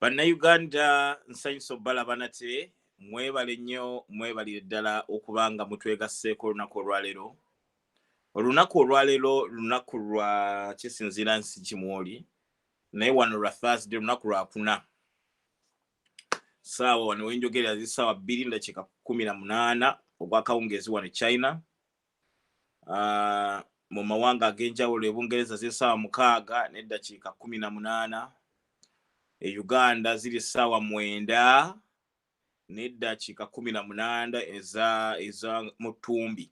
Bannayuganda nsanyusa obbalaba nate mwebale nnyo mwebalire ddala okubanga mutwegasseeko olunaku olwaleero. Olunaku olwaleero lunaku lwa kisinziira nsi kimwoli naye wano lwa Thursday lunaku lwa kuna. Saawa wano wenjogerera zi saawa 2:18 ogwakawungeezi wano China. Mu mawanga ag'enjawulo e Bungereza zi saawa 6:18. Uganda ziri saawa 9:18 eza Mutumbi.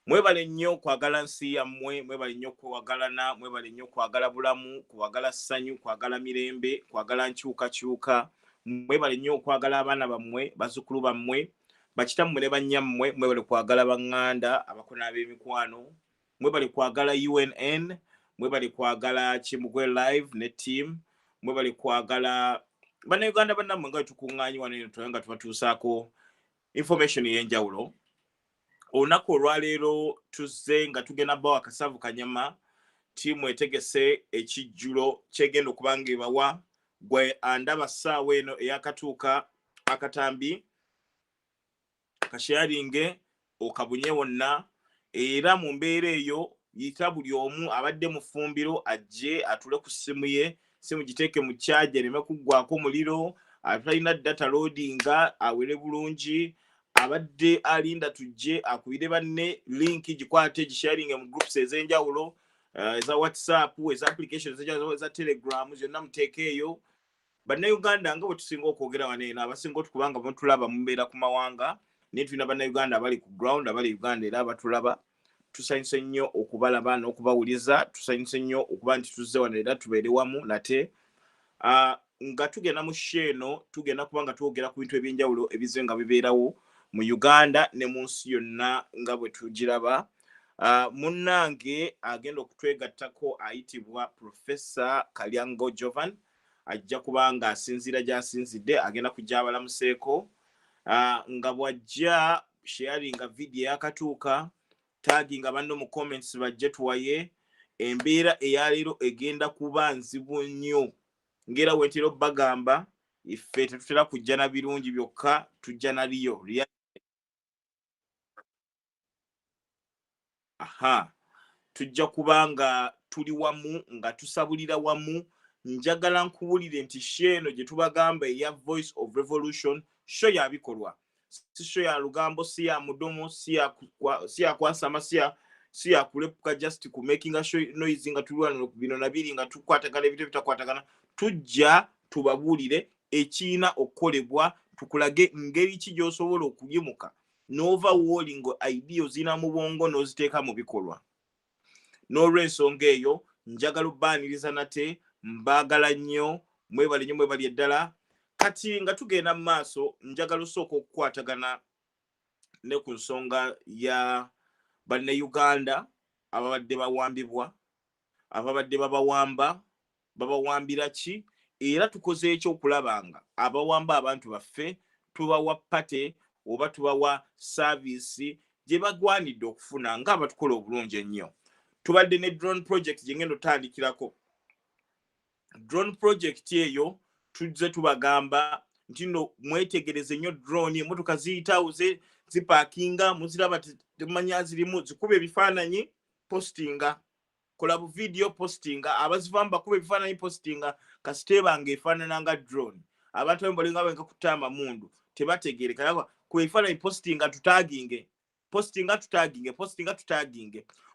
Mwebale nnyo kwagala nsi yammwe, mwebale nnyo kwewagalana, mwebale nnyo kwagala bulamu, kwagala ssanyu, kwagala mirembe, kwagala nkyukakyuka, mwebale nnyo kwagala abaana bammwe, bazzukulu bammwe, bakitammwe ne bannyammwe, mwebale kwagala baŋŋanda, abakona ab'emikwano, mwebale kwagala UNN, mwebale kwagala Kimugwe Live ne team, mwebale kwagala bannayuganda bannammwe nga tukuŋŋaanyi wano eno nga tubatuusaako information ey'enjawulo. Olunaku olwaleero tuzze nga tugenda bawa akasavu kanyama, tiimu etegese ekijjulo kyegenda okubanga ebawa gwe andaba ssaawa eno eyakatuuka akatambi kasharinge okabunye wonna, era mu mbeera eyo yita buli omu abadde mu ffumbiro ajje atule ku ssimu ye, simu giteeke mu charge ereme kuggwako omuliro, atalina data loadinga awere bulungi, abadde alinda tujje akubire banne link gikwate gisharinge mu groups ez'enjawulo, eza WhatsApp, eza applications eza Telegram, zonna muteeke eyo. Bannayuganda nga bwe tusinga okwogera wano eno abasinga otukubanga mutulaba mumbeera ku mawanga, naye tulina bannayuganda abali ku ground, abali Uganda era abatulaba. Tusanyuse nnyo okubalaba n'okubawuliza, tusanyuse nnyo okuba nti tuzze wano era tubeere wamu nate. Nga tugenda mu sheeno tugenda kubanga twogera ku bintu eby'enjawulo ebizze nga bibeerawo mu Uganda ne mu nsi yonna nga bwe tugiraba. Munnange agenda okutwegattako ayitibwa Professor Kalyango Jovan, ajja kubanga asinziira gy'asinzidde agenda kujja abalamuseeko. Nga bw'ajja sharinga video yakatuuka, tagging abanno mu comments bajje tuwaye. Embeera eyaleero egenda kuba nzibu nnyo. Ngera wetero bagamba iffe tetutera kujja na birungi byokka, tujja na liyo. Tujja kubanga tuli wamu nga tusabulira wamu. Njagala nkubulire nti sheeno gye tubagamba eya Voice of Revolution show ya bikolwa, si show ya lugambo, si ya mudomo, si ya kwasama, si ya kulepuka just ku making a show noise nga tulwana bino nabiri nga tukwatagana ebintu bitakwatagana. Tujja tubabulire ekiina okukolebwa, tukulage ngeri ki gy'osobola okuyimuka n'overwalling ideas zina mu bwongo n'oziteeka mu bikolwa. N'olw'ensonga eyo njagala obbaaniriza nate, mbaagala nnyo, mwebale nnyo mwebali eddala. Kati nga tugenda mu maaso, njagala osooka okukwatagana ne ku nsonga ya bannayuganda ababadde bawambibwa, ababadde babawamba, babawambira ki, era tukoze ekyokulabanga abawamba abantu baffe tubawa pate oba tubawa service gye bagwanidde okufuna nga abatukola obulungi ennyo. Tubadde ne drone project gye ngenda otandikirako. Drone project eyo tuzze tubagamba nti no mwetegereze nnyo drone, emmotoka ziyitawo zipaakinga, muziraba temanya zirimu, zikuba ebifaananyi postinga, kola bu video postinga, abazivamba bakuba ebifaananyi postinga, kasiteebanga efaanana nga drone. Abantu abamu balinga benga kutta amamundu tebategeereka, ku ebifaananyi postinga tutaginge,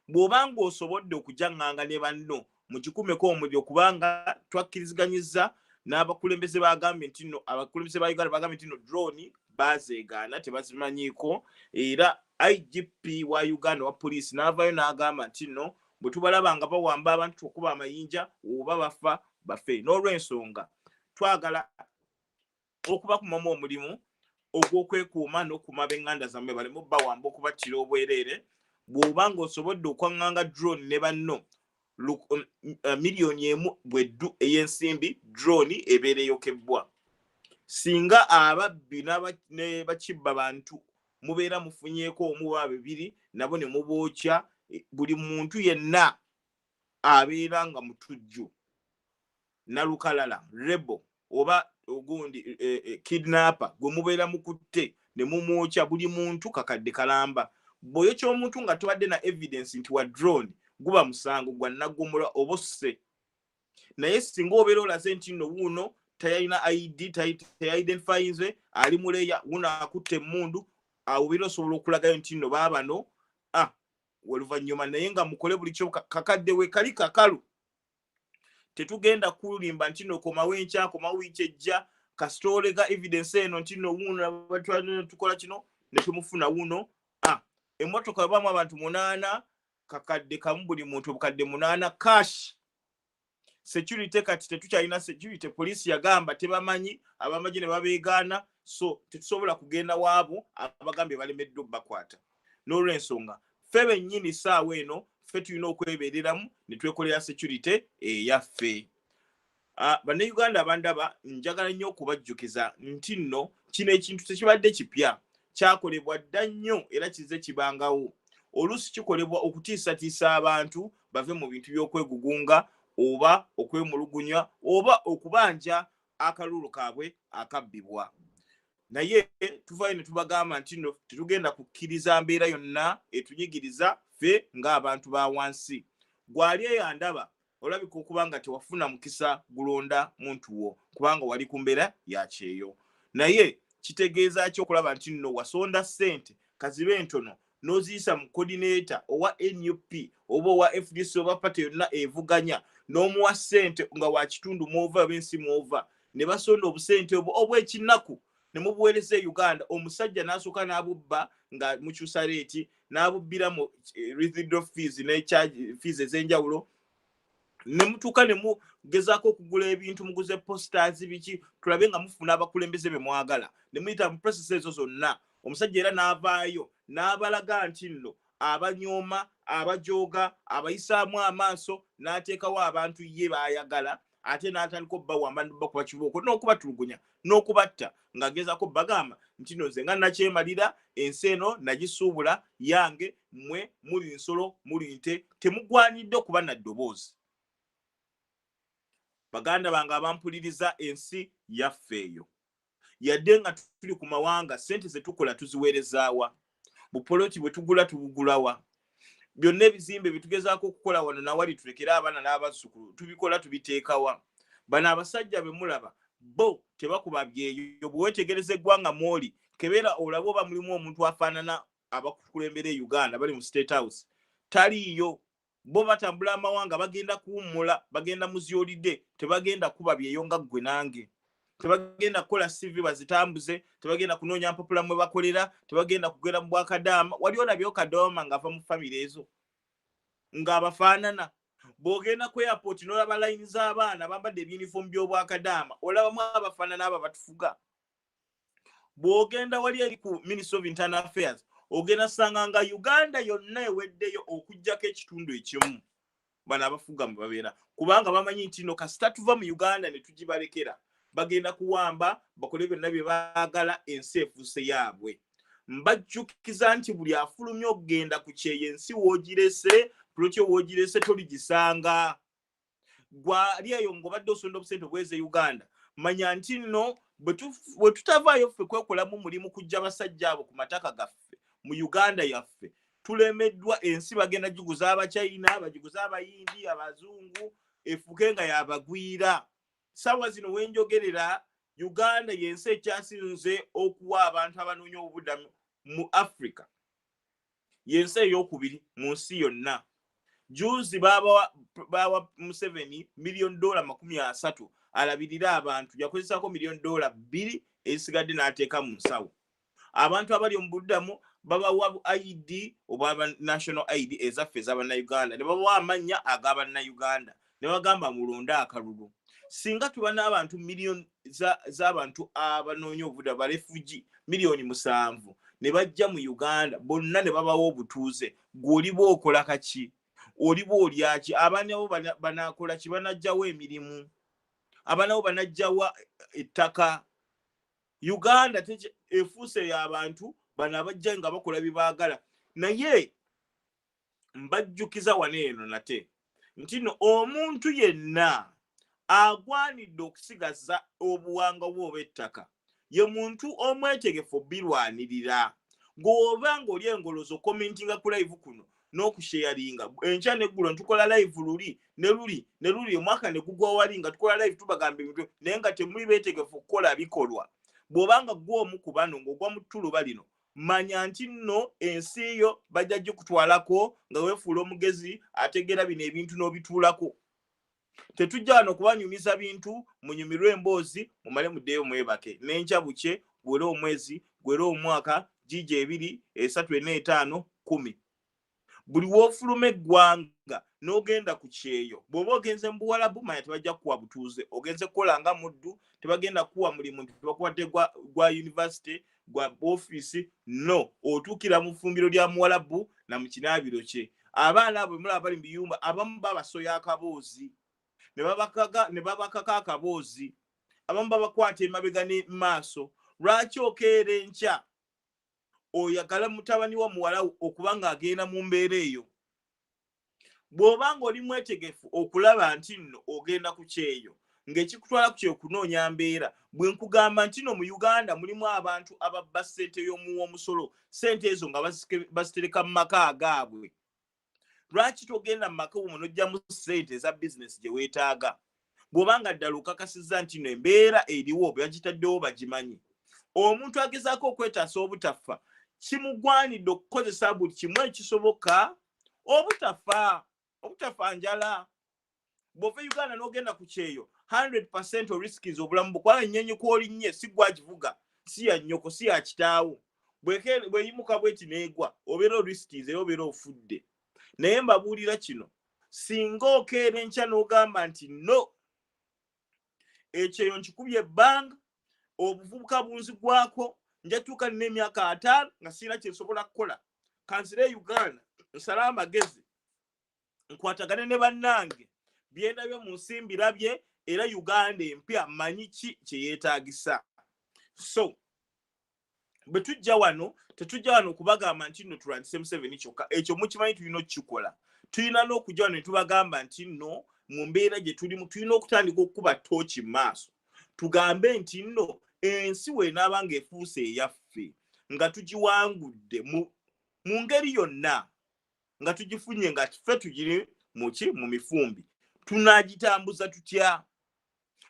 bw'obanga osobodde okujaŋŋanga ne banno mukikumeko omuliro, kubanga twakkiriziganyizza n'abakulembeze bagambye nti no, abakulembeze ba Uganda bagambye nti no drone bazeegaana tebazimanyiiko, era IGP wa Uganda wa poliisi n'avaayo n'agamba nti no, bwe tubalabanga bawamba abantu okuba amayinja oba bafa bafe. N'olw'ensonga twagala okubakumamu omulimu ogw'okwekuuma n'okuuma b'eŋŋanda zammwe baleme bawamba okubattira obwereere. Bw'obanga osobodde okwaŋŋanga drone ne banno miliyoni emu bweddu ey'ensimbi, drone ebeera eyokebbwa. Singa ababbi ne bakibba bantu mubeera mufunyeeko omu oba babiri, nabo ne mubookya, buli muntu yenna abeera nga mutujju, nalukalala, rebel, oba ogundi kidnapper gwe mubeera mukutte ne mumwokya buli muntu kakadde kalamba bw'oyokya omuntu nga tobadde na evidence nti wa drone guba musango gwa naggumulwa oba osse naye singa obeera olaze nti nno wuuno tayalina ID teyidentifyinze ali muleya wuno akutte emmundu obeera osobola okulagayo nti nno baabano oluvannyuma naye nga mukole buli kyo kakadde we kali kakalu tetugenda kulimba nti nno komawo enkya komawo wiiki ejja kasitoolega evidence eno nti nno wuuno tukola kino ne tumufuna wuuno emmotoka bamu abantu 8 kakadde kamu buli muntu obukadde 8 cash security kati tetukyalina security police yagamba tebamanyi abamaji ne babeegaana so tetusobola kugenda waabo abagambye balemeddwa bakwata n'olw'ensonga ffe bennyini ssaawa eno ffe tulina okwebeereramu ne twekolera security eyaffe bannayuganda abandaba njagala nnyo okubajjukiza nti nno kino ekintu tekibadde kipya kyakolebwa dda nnyo era kize kibangawo oluusi kikolebwa okutiisatiisa abantu bave mu bintu by'okwegugunga oba okwemulugunya oba okubanja akalulu kaabwe akabbibwa naye tuvayo ne tubagamba nti nno tetugenda kukkiriza mbeera yonna etunyigiriza ffe ng'abantu ba wansi gwali eyandaba olabika okuba nga tewafuna mukisa gulonda muntu wo kubanga wali ku mbeera yakyeyo naye kitegeeza ki okulaba nti nno wasonda ssente kazibe entono n'oziyisa mu coordinator owa NUP oba owa FDC oba pate yonna evuganya n'omuwa ssente nga wa kitundu mwova bensi mwova ne basonda obusente obw'ekinnaku ne mubuweereza Uganda omusajja n'asooka n'abubba nga mukyusa leeti n'abubbira mu residual fees ne charge fees ez'enjawulo ne mutuuka ne mugezaako okugula ebintu muguze posters biki tulabe nga mufuna abakulembeze be mwagala ne muyita mu process ezo zonna omusajja era n'avaayo n'abalaga nti nno abanyooma abajooga abayisaamu amaaso n'ateekawo abantu ye baayagala ate n'atandika obbawamba n'okuba kibooko n'okubatulugunya n'okubatta ng'agezaako bagamba nti nno nze nga nakyemalira ensi eno nagisuubula yange mmwe muli nsolo muli nte temugwanidde okuba na ddoboozi baganda bange abampuliriza ensi yaffe eyo yadde nga tuli ku mawanga ssente ze tukola tuziweerezaawa bupoloti bwe tugula tubugulawa byonna ebizimbe bitugezaako okukola wano nawali tulekera abaana n'abazzukulu tubikola tubiteekawa bano abasajja be mulaba bo tebakuba byeyo bwe weetegereza eggwanga mwoli kebeera olaba oba mulimu omuntu afaanana abakulembera e Uganda bali mu State House taliiyo bo batambula amawanga bagenda kuwummula bagenda muzyolidde tebagenda kuba byeyo nga ggwe nange tebagenda kukola CV bazitambuze tebagenda kunoonya mpapula mwe bakolera tebagenda kugenda mu bwakadaama wali olabyewo kadooma ng'ava mu famire ezo ng'abafaanana bw'ogenda ku airport n'olaba layini z'abaana bambadde ebyunifomu by'obwakadaama olabamu abafaanana abo batufuga bw'ogenda wali eri ku Ministry of Internal Affairs ogenda ssanga nga Uganda yonna eweddeyo okugjako ekitundu ekimu bano abafuga mu babeera kubanga bamanyi nti no kasita tuva mu Uganda ne tugibalekera bagenda kuwamba bakole byonna bye baagala ensi efuuse yaabwe mbajjukiza nti buli afulumya okugenda ku kyeyo ensi woogirese pulotyo woogirese toligisanga gwali eyo ng'obadde osonda obusente obweze Uganda manya nti nno bwe tutavaayo ffe kwekolamu mulimu kujja basajja abo ku mataka gaffe mu Uganda yaffe tulemeddwa ensi bagenda giguza abachina bagiguza abayindi abazungu efuke nga yabagwira sawa zino wenjogerera Uganda yensi ekyasinze okuwa abantu abanoonya obuddamu mu Africa yensi ey'okubiri mu nsi yonna juzi bawa Museveni $1,30,000 alabirira abantu yakozesaako $2,000,000 ezisigadde n'ateeka mu nsawo abantu abali mu buddamu babawa ID oba national ID ezaffe ez'abannayuganda ne babawa amannya ag'abannayuganda ne bagamba mulonda akalulu singa tuba n'abantu miliyoni z'abantu abanoonya obuddamu ba refugee 7,000,000 ne bajja mu Uganda bonna ne babawa obutuuze gw'oliba okola kaki oliba olyaki abaana bo banaakola ki banajjawo emirimu abaana bo banajjawa ettaka Uganda efuuse y'abantu bano abajja nga bakola bye baagala naye mbajjukiza wano eno nate nti no omuntu yenna agwanidde okusigaza obuwanga bw'ob'ettaka ye muntu omwetegefu birwanirira. Ng'obanga oli engolozo commentinga ku live kuno n'okusharinga enkya n'eggulo ntukola live luli ne luli omwaka ne gugwa wali nga tukola live tubagamba ebintu naye nga temuli beetegefu okukola bikolwa. Bw'obanga gwe omu ku bano ng'ogwa mu ttuluba lino manya nti nno ensi yo bajja gikutwalako nga weefuula omugezi ategeera bino ebintu n'obituulako. Tetujja wano kubanyumiza bintu munyumirwe emboozi mumale muddeyo mwebake n'enkya buke gwere omwezi gwere omwaka gije 2 3 4 5 10. Buli woofuluma eggwanga n'ogenda ku kyeyo bw'oba ogenze mu Buwarabu manya tebajja kuwa butuuze, ogenze kukola nga muddu tebagenda kuwa mulimu tebakuwadde gwa university gwa office no, otuukira mu ffumbiro lya Muwarabu na mu kinaabiro kye. Abaana abo mulaba bali mu biyumba abamu babasoya akaboozi ne babakaka akaboozi, abamu babakwata emabega ne maaso. Lwaki okeera enkya oyagala mutabani wa muwala okubanga agenda mu mbeera eyo? Bw'obanga oli mwetegefu okulaba nti nno ogenda ku kyeyo ng'ekikutwala ku kyeyo kunoonya mbeera, bwe nkugamba nti no mu Uganda mulimu abantu ababba ssente y'omuwoomusolo, ssente ezo nga bazitereka mu maka agaabwe. Lwaki togenda mu maka omwo n'ojjamu ssente eza bizinesi gye weetaaga? Bw'obanga ddala okakasizza nti no embeera eriwo bagitaddewo bagimanyi. Omuntu agezaako okwetaasa obutafa kimugwanidde okukozesa buli kimu ekisoboka obutafa njala. Bw'ova Uganda n'ogenda ku kyeyo 100% riskis obulamu bukwaga ennyonyi kw'olinnye si gwagivuga si ya nnyoko si ya kitaawo. Bweyimuka bweti neegwa obeera riskis era obeera ofudde. Naye mbabuulira kino, singa okeera enkya n'ogamba nti no ekyeyo nkikubye ebbanga obuvubuka bunzigwako njatuuka nina emyaka 5 nga sirina kye nsobola kukola kansire Uganda nsala amagezi nkwatagane ne bannange byendabye mu nsimbi rabye era Uganda empya manyi ki kye yeetaagisa. So bwe tujja wano tetujja wano okubagamba nti nno tulwanyise Museveni kyokka, ekyo mukimanyi tulina okukikola. Tulina n'okujja wano ne tubagamba nti nno mu mbeera gye tulimu tulina okutandika okukuba ttooki mu maaso tugambe nti nno ensi weenaaba ng'efuuse eyaffe nga tugiwangudde mu ngeri yonna nga tugifunye nga ffe tugiri mu mifumbi, tunaagitambuza tutya?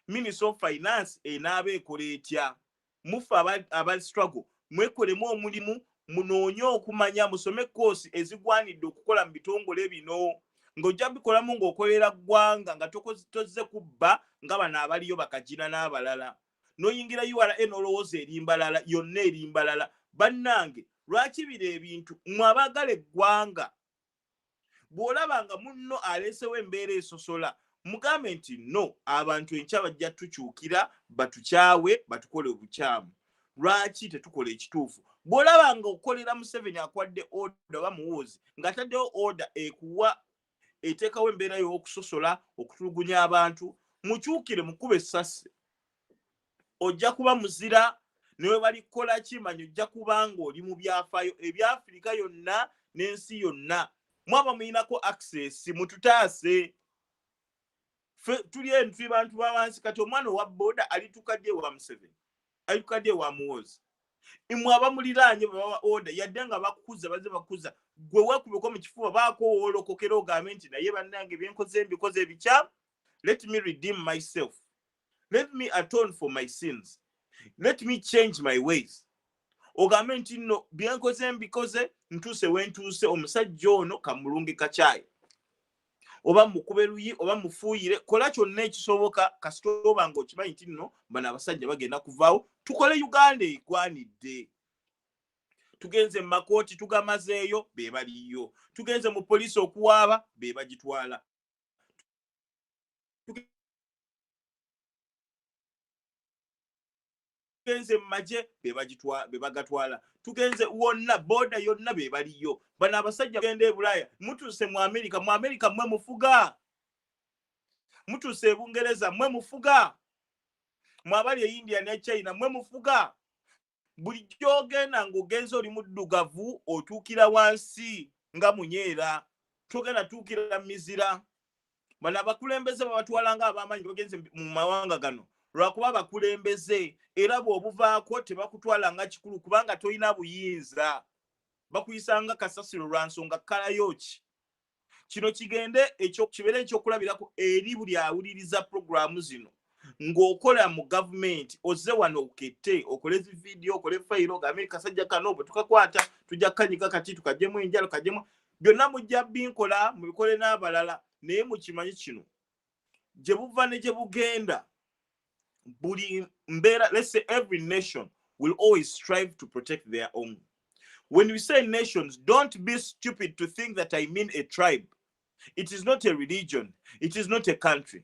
Minister of Finance enaaba ekola etya? Mufe aba struggle mwekolemu omulimu munoonye okumanya musome koosi ezigwanidde okukola mu bitongole bino ng'ojja bikolamu ng'okolera ggwanga nga tozze kubba nga bano abaliyo bakagina n'abalala. N'oyingira URA n'olowooza erimbalala yonna erimbalala. Bannange lwaki biro ebintu mmwe abaagala eggwanga bw'olabanga munno aleesewo embeera esosola mugambe nti no abantu enkya bajja tukyukira batukyawe batukole obukyamu. Lwaki tetukola ekituufu? Bw'olabanga okukolera Museveni akwadde order oba muwuuzi ng'ataddeho order ekuwa eteekawo embeera y'okusosola okutulugunya abantu, mukyukire mukube essasi. Ojja kuba muzira newe bali kukola kimanyi ojja kubanga oli mu byafaayo ebyafirika yonna n'ensi yonna. Mwaba muyinako access mututaase. Tuli eno tuli bantu ba wansi kati omwana owa boda alitukadde wa Museveni alitukadde wa muwozi. Imwe abamuliraanye bawa order yadde nga bakukuza baze bakuza gwe weekubeko mu kifuba baako olokokera ogambe nti naye bannange byenkoze mbikoze ebikyamu. Let me redeem myself. Let me atone for my sins. Let me change my ways. Ogambe nti nno byenkoze mbikoze ntuuse wentuuse omusajja ono kamulungi kacaayi. Oba mukube luyi oba mufuuyire kola kyonna ekisoboka kasita oba ng'okimanyi nti nno bano abasajja bagenda kuvaawo tukole Uganda egwanidde. Tugenze mu makooti tugamazeeyo be baliyo. Tugenze mu poliisi okuwaaba be bagitwala. Tugenze mu magye be bagatwala. Tugenze wonna boda yonna be baliyo. Bano abasajja bagenda e Bulaaya mutuuse mu Amerika mmwe mufuga. Mutuuse e Bungereza mmwe mufuga. Mwabali e India ne China mmwe mufuga. Bulijjo ogenda ng'ogenze oli muddugavu otuukira wansi nga munyeera. Togenda tuukira mizira. bana abakulembeze babatwalanga abamanyi bagenze mu mawanga gano lwakuba abakulembeze era bw'obuvaako tebakutwalanga kikulu kubanga toyina buyinza bakuyisanga kasasiro lwa nsonga kkalayo ki kino kigende kibeere ekyokulabirako eri buli awuliriza puroguramu zino ng'okola mu gavumenti ozze wano okette okole vidiyo okole fayiro ogambe kasajja kano bwe tukakwata tujja kkanyiga kati tukagyemu enjalo kagyemu byonna mujja binkola mubikole n'abalala naye mukimanyi kino gye buva ne gye bugenda buli mbeera, let's say every nation will always strive to protect their own. When we say nations, don't be stupid to think that I mean a tribe. It is not a religion. It is not a country.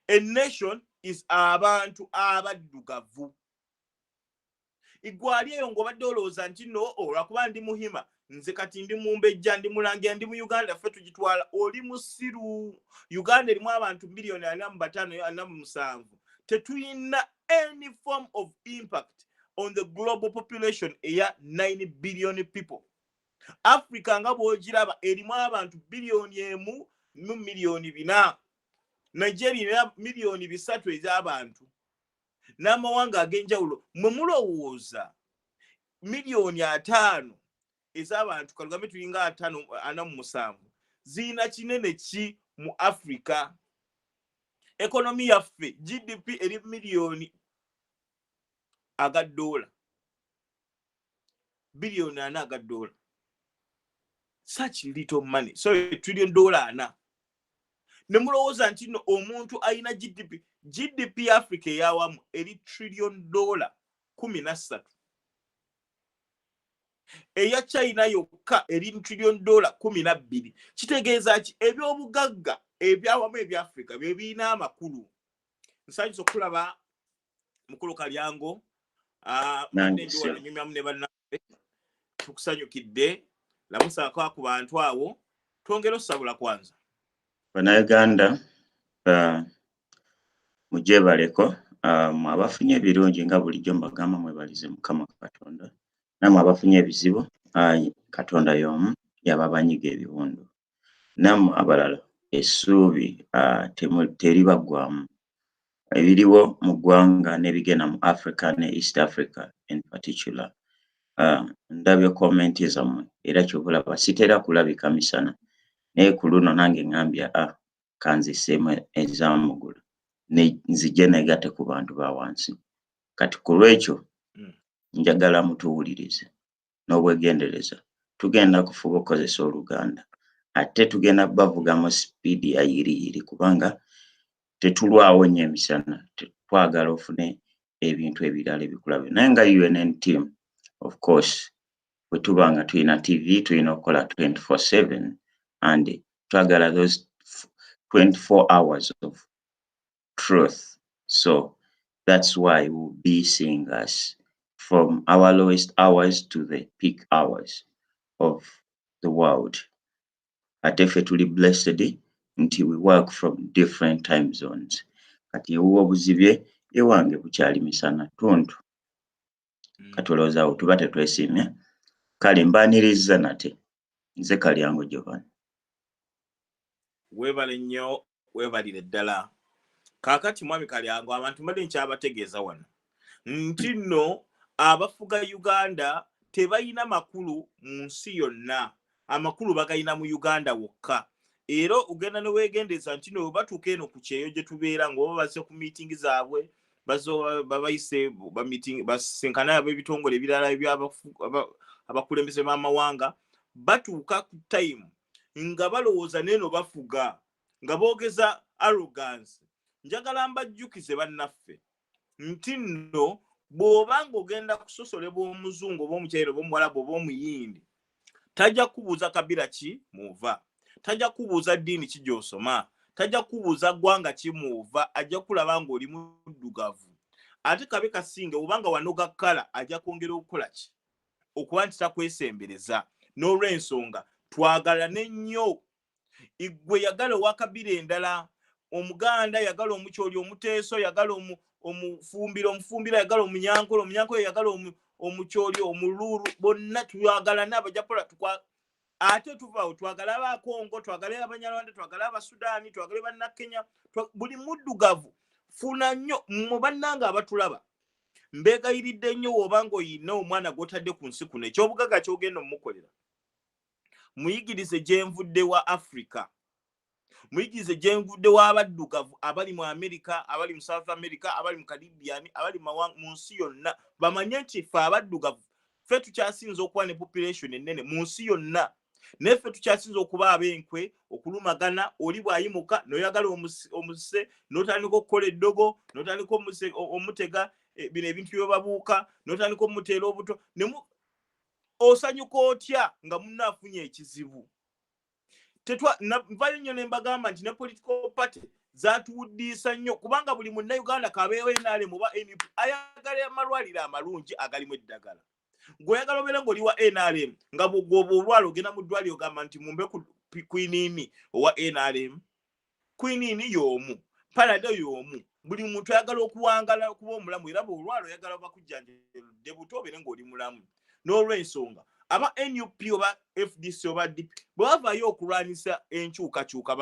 A nation is abantu abaddugavu. Igwali eyo ng'obadde olowooza nti no olwakuba ndi muhima nze kati ndi mumbejja ndi mulangira ndi mu Uganda ffe tugitwala oli musiru. Uganda erimu abantu miliyoni 45 tetuyina any form of impact on the global population eya 9 billion people. Africa nga bw'ogiraba erimu abantu biliyoni 1 mu miliyoni 4. Nigeria miliyoni 3 ez'abantu. N'amawanga ag'enjawulo mwe mulowooza miliyoni 5 ez'abantu kalugambe tulinga 47 ziyina kinene ki mu Africa. Ekonomi yaffe GDP eri miliyoni $4 billion $4. Such little money. So $1 trillion. Nemulowooza nti no omuntu ayina GDP Africa yawamu eri $1 trillion 13. Eya China yokka eri $1 trillion 12. Kitegeeza ki ebyobugagga ebyawamu ebya Africa bye birina amakulu. Nsanyusa okulaba mukulu Kalyango nandiwa nyumya mune bannabe tukusanyukidde lamusaako ku bantu awo twongera osabula kwanza. Bannayuganda mujebaleko abafunye ebirungi nga bulijjo mbagamba mwebalize Mukama Katonda namwe abafunye ebizibu Katonda y'omu yababanyiga ebiwundu namwe abalala essuubi teribagwamu ebiriwo mu ggwanga n'ebigenda mu Africa ne East Africa in particular. Ndabye komenti zammwe era kyobulaba sitera kulabika misana naye ku luno nange ngambya kanziseemu ezamugula nzije negate ku bantu ba wansi kati ku lwekyo njagala mutuwulirize n'obwegendereza tugenda kufuba okukozesa Oluganda ate tugenda bavuga mu sipiidi ya yiriyiri kubanga tetulwawo nnyo emisana twagala ofune ebintu ebirala ebikulabe naye nga UNN team of course bwe tuba nga tulina TV tulina okukola 24/7 and twagala those 24 hours of truth. So that's why we'll be seeing us from our lowest hours to the peak hours of the world. Atefetuli blessed until we work from different time zones. Kati uwo buzibye ewange bukyali misana tuntu. Katoloza utubate twesimye. Kali mbaniriza nate. Nze Kalyango Jovan. Webale nnyo webalire ddala. Kaakati mwami Kalyango abantu mbadde nkyabategeeza wano nti nno abafuga Uganda tebayina makulu mu nsi yonna. Amakulu bagayina mu Uganda wokka. Era ogenda ne weegendeeza nti no batuuka eno ku kyeyo gye tubeera ng'oba bazze ku meeting zaabwe babayise ba meeting basinkana ab'ebitongole ebirala abakulembeze b'amawanga batuuka ku time nga balowooza neno bafuga nga boogeza arrogance. Njagala mbajjukize bannaffe nti nno bw'obanga ogenda kusosolebwa omuzungu oba omukyayiro oba omuwarabu oba omuyindi tajja kubuuza kabira ki muva, tajja kubuuza ddiini ki gy'osoma, tajja kubuuza ggwanga ki muva, ajja kulaba ng'oli muddugavu. Ate kabe kasinge obanga wanoga kkala ajja kwongera okukola ki okuba nti takwesembereza. N'olw'ensonga twagalane nnyo. Igwe yagala owakabira endala, Omuganda yagala omukyoli, Omuteeso yagala omufumbira yagala Omunyankole yagala omukyoli, Omuluulu, bonna tuyagalana abajapola ate tuva twagala aba Kongo twagala abanyarwanda twagala aba Sudani twagala banna Kenya buli muddugavu funa nnyo mu bannanga abatulaba mbegayiridde nnyo obango yina omwana gotadde ku nsi kuno ekyobugaga kyogenda omukolera muyigirize gyenvudde wa Africa muyigirize gyenvudde wa abaddugavu abali mu America abali mu South America abali mu Caribbean abali mu nsi yonna bamanye nti ffe abaddugavu ffe tukyasinza okuba ne population ennene mu nsi yonna neffe tukyasinza okuba abenkwe okulumagana oli bwayimuka noyagala omuse notandika okukola eddogo notandika omutega bino ebintu byobabuuka notandika omuteera obuto osanyuka otya nga munaafunye ekizibu nvayo nnyo ne mbagamba nti ne political party zatuwuddiisa nnyo kubanga buli munnayuganda kabeewo NRM oba NUP ayagala amalwaliro amalungi agalimu eddagala ng'oyagala obeera ng'oli wa NRM nga bw'ogwoba olwala ogenda mu ddwaliro ogamba nti mumbe kwiniini owa NRM kwiniini y'omu palado y'omu buli muntu ayagala okuwangala okuba omulamu era bw'olwala oyagala bakujjanjabidde buto obeere ng'oli mulamu n'olw'ensonga aba NUP oba FDC oba DP bwe bavaayo okulwanyisa enkyukakyuka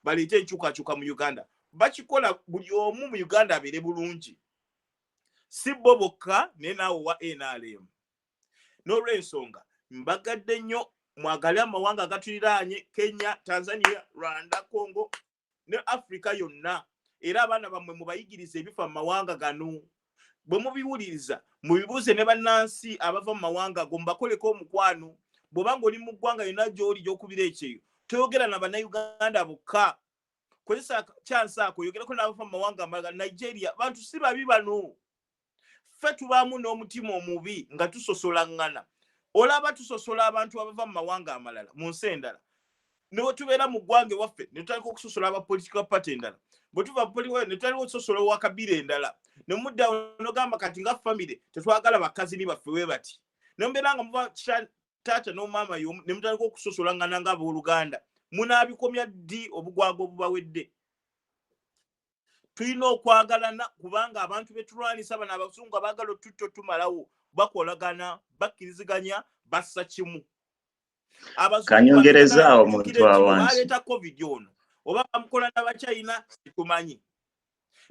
baleete enkyukakyuka mu Uganda bakikola buli omu mu Uganda abeere bulungi si bo bokka naye naawe wa NRM n'olw'ensonga mbagadde nnyo mwagale amawanga agatuliraanye Kenya, Tanzania, Rwanda, Congo ne Africa yonna era abaana bammwe mubayigiriza ebifa mu mawanga gano bwe mubiwuliriza mubibuuze ne bannansi abava mu mawanga go mubakoleko omukwano bw'obanga oli mu ggwanga yonna gy'oli gy'okubira ekyeyo toyogera na bannayuganda bokka kozesa chansi ako yogerako n'abava mu mawanga amalala Nigeria bantu si babi bano ffe tubaamu n'omutima omubi nga tusosolaŋŋana olaba tusosola abantu abava mu mawanga amalala mu nsi endala ne bwe tubeera mu ggwanga ewaffe ne tutandika okusosola aba political party endala bwe tuva ne tutandika okusosola owa kabira endala ne mudda nogamba kati nga family tetwagala bakazini baffe we bati ne mbeera nga muva taata n'omama y'omu ne mutandika okusosolaŋŋana ng'abooluganda munaabikomya ddi obugwaga obubawedde tulina okwagalana kubanga abantu betulwanisa bano abazungu abaagala otutto tumalawo bakolagana bakkiriziganya bassa kimu kanyongerezaawo Omuntu Wawansi baleeta covid ono oba bamukola n'Abachina situmanyi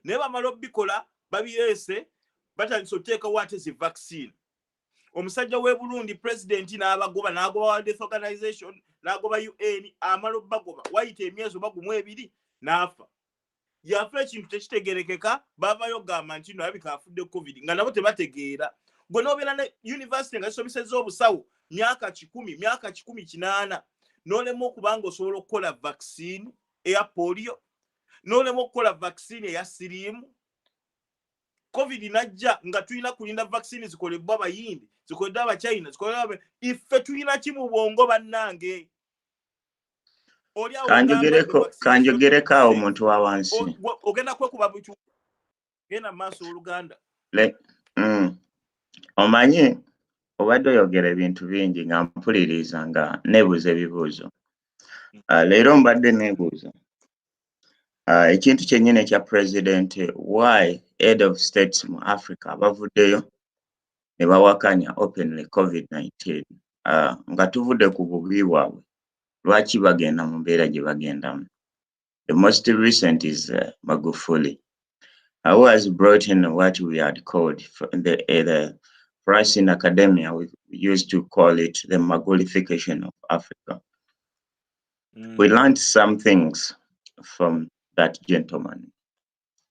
naye bamala obbikola babireese batandise oteekawo ate zi vaccine omusajja w'e Burundi president n'abagoba n'agoba World Health Organization n'agoba UN amala obbagoba wayita emyezi oba gumu ebiri n'afa yafa ekintu tekitegerekeka bavayo gamba nti no yabika afudde covid nga nabo tebategeera gwe n'obeera ne university nga zisomesezza obusawo myaka 18 n'olema okubanga osobola okukola vaccine eya polio n'olema okukola vaccine eya siriimu covid najja nga tulina kulinda vaccine zikolebwa abayindi zikoleddwa Abachina zikoleddwa iffe tulina ki mu bwongo bannange kanjogereko awo Omuntu Wawansi ogenda kwekuba butu genda maaso oluganda omanyi obadde oyogera ebintu bingi nga mpuliriza nga neebuuza ebibuuzo leero mbadde neebuuza ekintu kyennyini ekya president why head of states mu Africa bavuddeyo ne bawakanya openly COVID-19 nga tuvudde ku bubi bwabwe lwaki bagenda mu mbeera gye bagendamu. The most recent is Magufuli, who has brought in what we had called the for us in academia we used to call it the Magulification of Africa. We learned some things from that gentleman.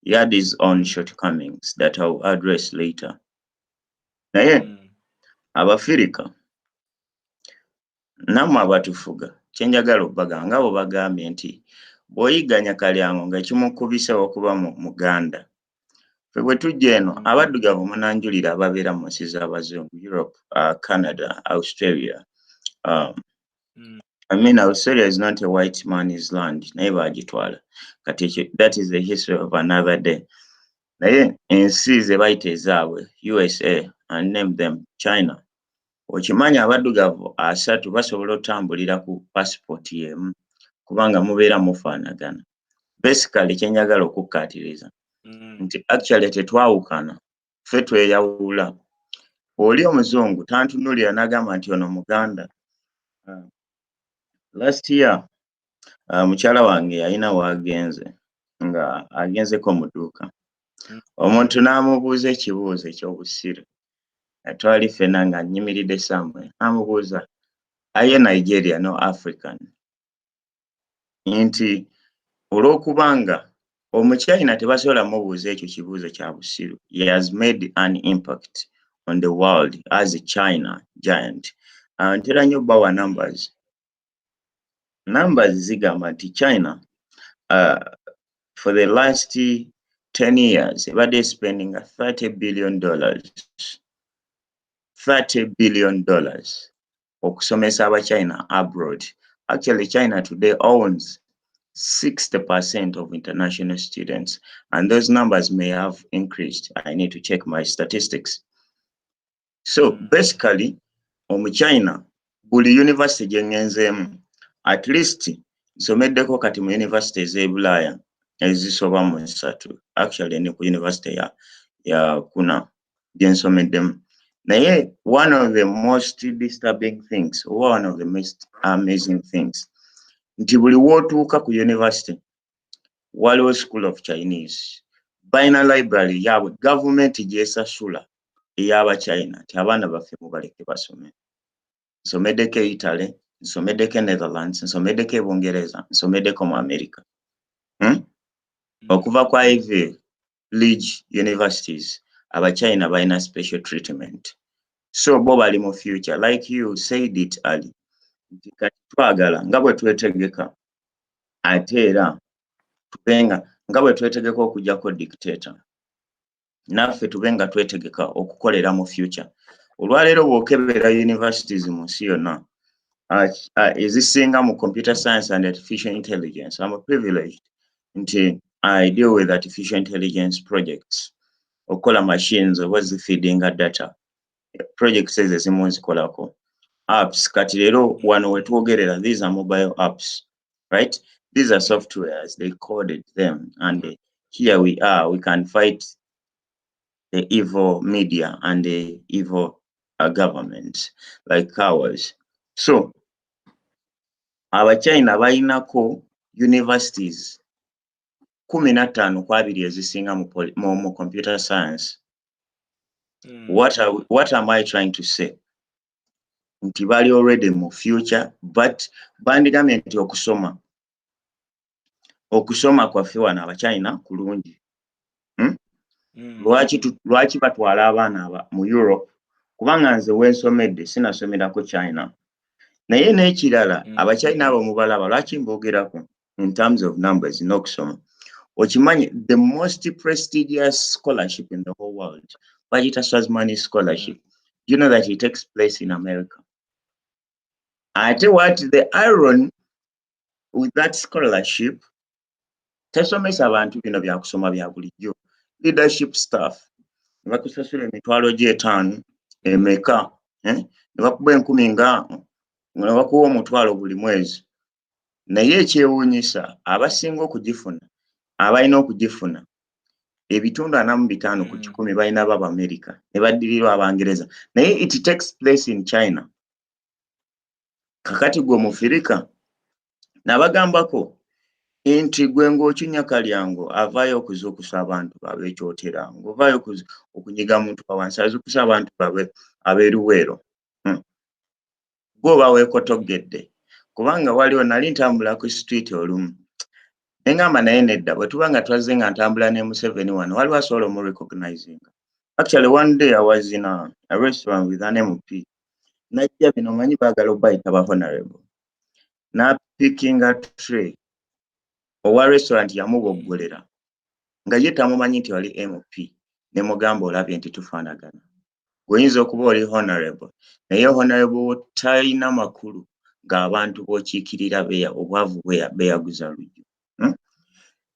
He had his own shortcomings that I'll address later. Naye Abafirika namwe abatufuga kyenjagala obbaga nga bo bagambye nti bw'oyiganya kalyango nga kimukubisa okuba mu Muganda. Ffe bwe tujja eno abaddugavu munanjulira ababeera mu nsi z'abazungu Europe, Canada, Australia. I mean, Australia is not a white man's land. Naye baagitwala. Kati that is the history of another day. Naye ensi ze bayita ezaabwe USA and name them China. Okimanya abaddugavu 3 basobola otambulira ku passport y'emu kubanga mubeera mufaanagana. Basically kyenjagala okukkaatiriza nti actually tetwawukana ffe tweyawula. Oli omuzungu tantunulira n'agamba nti ono Muganda Last year, mukyala wange yalina waagenze nga agenzeko mu dduuka. Omuntu n'amubuuza ekibuuzo eky'obusiru. Twali ffenna nga nnyimiridde somewhere. N'amubuuza, "Are you Nigerian or African?" Nti olw'okubanga Omuchina tebasobola mubuuza ekyo kibuuzo kya busiru. He has made an impact on the world as a China giant. Ntera nnyo bawa numbers. Numbers zigamba nti China for the last 10 years ebadde spending $30 billion. $30 billion okusomesa Abachina abroad. Actually, China today owns 60% of international students, and those numbers may have increased. I need to check my statistics. So basically, China, buli university gyengenzeemu, at least nsomeddeko kati mu universities e Bulaya ezisoba mu 3. Actually, ne ku university ya kuna gyensomeddemu. Naye one of the most disturbing things, or one of the most amazing things, nti buli wootuuka ku university waliwo school of Chinese. Balina library yaabwe government gyesasula ey'Abachina ti abaana baffe mubaleke basome. Nsomeddeko e Italy, nsomeddeko e Netherlands, nsomeddeko e Bungereza, nsomeddeko mu America. Okuva ku Ivy League universities, Abachina balina special treatment. So bo bali mu future, like you said it early. Kati twagala nga bwe twetegeka ate era tubenga nga bwe twetegeka okujjako dictator, naffe tubenga twetegeka okukolera mu future. Olwaleero bw'okebera universities mu nsi yonna ezisinga mu computer science and artificial intelligence, I'm privileged nti I deal with artificial intelligence projects. Okola machines oba zifeedinga data. Projects ezimu nzikolako. Apps, kati leero wano wetwogerera, these are mobile apps, right? These are softwares, they coded them, and here we are, we can fight the evil media and the evil government like ours. So, Abachina balinako universities 15 ku 2 ezisinga mu computer science. What am I trying to say? Nti bali already mu future, but bandigambye nti okusoma kwaffe wano Abachina kulungi. Lwaki batwala abaana mu Europe? Kubanga nze wensomedde sinasomerako China. Naye n'ekirala Abachina abo mubalaba lwaki mboogerako in terms of numbers n'okusoma. Okimanyi the most prestigious scholarship in the whole world, Bagita Swazmani scholarship, you know that it takes place in America. I tell you what, the irony with that scholarship, tesomesa abantu bino bya kusoma bya bulijjo, leadership staff, bakusasula emitwalo gy'etaano emeka, ne bakuba 10,000, ne bakuwa omutwalo buli mwezi. Naye ekyewuunyisa abasinga okugifuna, abalina okugifuna ebitundu 45 ku 100 balina baba America ne baddirirwa Abangereza. Naye it takes place in China. Kakati gwe Mufirika nabagambako nti gwe ng'okinya kalyango avaayo okuzuukusa abantu babe ekyotera, ng'ovaayo okunyiga muntu Wawansi azuukusa abantu babe abeeruweero. Gwoba weekotogedde kubanga waliwo nali ntambula ku street olumu engamba naye nedda bwe tuba nga twazze nga ntambula ne Museveni wano waliwo asobola omurecognizing. Actually one day I was in a restaurant with an MP. Najja bino manyi baagala obayita ba honorable. Na picking a tray owa restaurant yamuboggolera nga ye tamumanyi nti wali MP ne mugamba olabye nti tufaanagana. Oyinza okuba oli honorable naye honorable talina makulu ng'abantu b'okiikirira obwavu beeyaguza lujjo.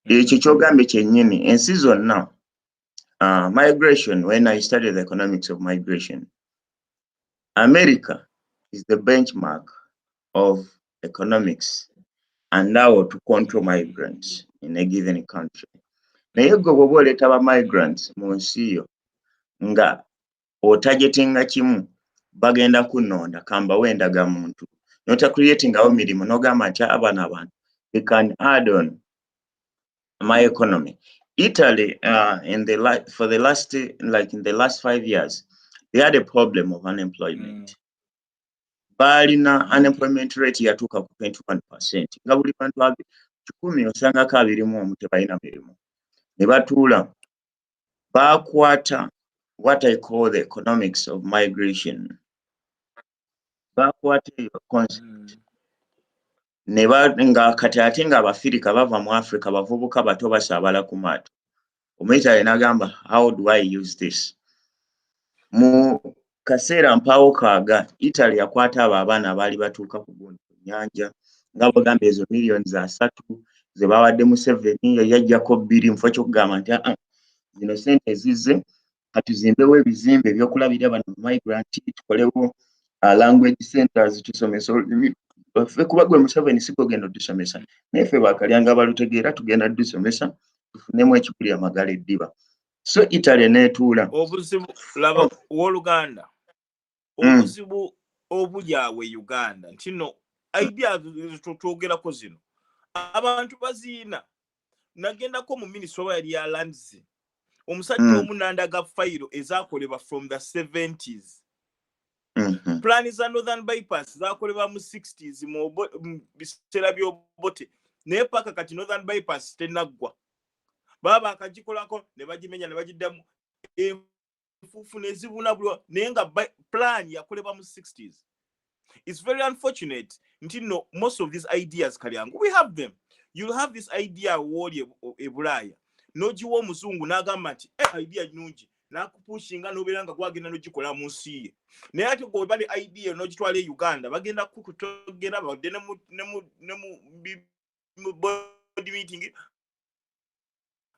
Ekyo kyogambye kyennyini ensi zonna migration, when I studied the economics of migration, America is the benchmark of economics and how to control migrants in a given country. Naye gwe bw'oba oleeta ba migrants mu nsi yo nga otagetinga kimu bagenda kunonda kamba wendaga muntu creating our mirimu n'ogamba nti abana abantu they can add on my economy. Italy, in the last 5 years, they had a problem of unemployment. Balina unemployment rate yatuuka ku 21%. Nga buli bantu 100 osangako 21 tebalina mirimu. Ne batuula bakwata what I call the economics of migration. Bakwata eyo concept. Ne nga kati ate nga Abafirika bava mu Africa bavubuka bato basaabala ku maato. Omuyitale n'agamba how do I use this? Mu kaseera mpaawo kaaga Italy yakwata abo abaana abaali batuuka ku gundi ku nnyanja nga bagamba ezo millions 3 ze bawadde Museveni yajjako 2 mufo ky'okugamba nti zino sente ezizze katuzimbewo ebizimbe ebyokulabira bano migrant tukolewo language centers tusomesa olulimi ffe kuba gwe Museveni si gogenda otusomesa naye ffe bakalyanga balutegeera tugenda dusomesa tufunemu ekikuli amagala eddiba. So Italy neetuula obuzibu laba w'Oluganda obuzibu obulyawe Uganda nti no idea tutwogerako zino abantu baziina nagendako mu minisitule yali ya lands omusajja omunandaga fayiro ezaakolebwa from the 70s. Plani za Northern Bypass zaakolebwa mu 60s mu biseera by'obote naye paka kati Northern Bypass tenaggwa. Baba akagikolako ne bagimenya ne bagiddamu enfuufu ne zibunabulwa naye nga plan yakolebwa mu 60s. It's very unfortunate nti no most of these ideas Kalyango we have them. You'll have this idea woli ebulaya nogiwa omuzungu n'agamba nti idea nungi nakupushinga nobeera nga gwagenda nogikola mu nsi ye naye ate gwe bali idea nogitwala e Uganda bagenda kukutogera badde ne mu board meeting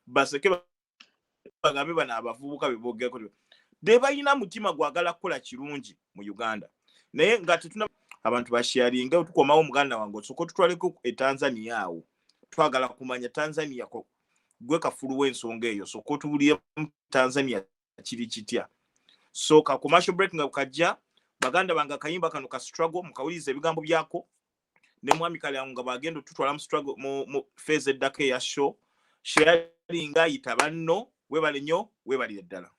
baseke bagambe bana abavubuka bebogerako de balina mutima gwagala kukola kirungi mu Uganda naye nga tetuna abantu basharinga tukomawo muganda wange soko tutwaleko e Tanzania awo twagala kumanya Tanzania ko gwe kafulu w'ensonga eyo soko tubuliye Tanzania kiri kitya so ka commercial break nga kajja baganda banga kayimba kano ka struggle mukawulize ebigambo byako ne mwami Kalyango nga bagenda tutwala mu struggle mu phase eddake ya show sharing ayita banno webale nnyo webalire ddala.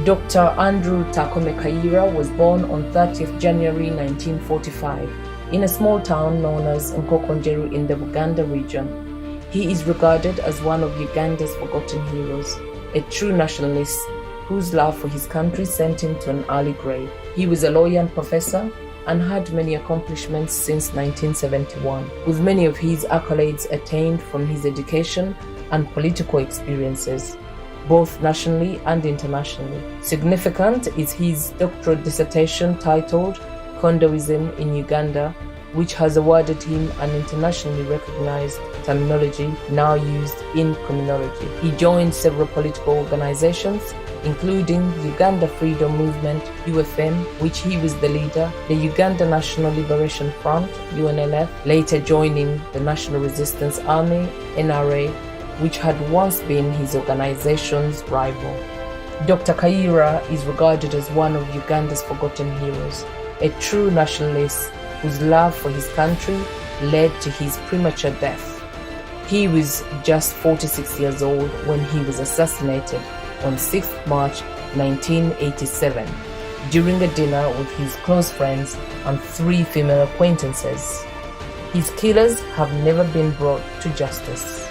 Dr. Andrew Takome Kaira was born on 30th January 1945 in a small town known as Nkokonjeru in the Buganda region. He is regarded as one of Uganda's forgotten heroes, a true nationalist whose love for his country sent him to an early grave. He was a lawyer and professor and had many accomplishments since 1971, with many of his accolades attained from his education and political experiences, both nationally and internationally. Significant is his doctoral dissertation titled Condoism in Uganda, which has awarded him an internationally recognized terminology now used in criminology. He joined several political organizations, including Uganda Freedom Movement, UFM, which he was the leader, the Uganda National Liberation Front, UNLF, later joining the National Resistance Army, NRA, which had once been his organization's rival. Dr. Kaira is regarded as one of Uganda's forgotten heroes, a true nationalist whose love for his country led to his premature death. He was just 46 years old when he was assassinated on 6th March 1987 during a dinner with his close friends and 3 female acquaintances. His killers have never been brought to justice.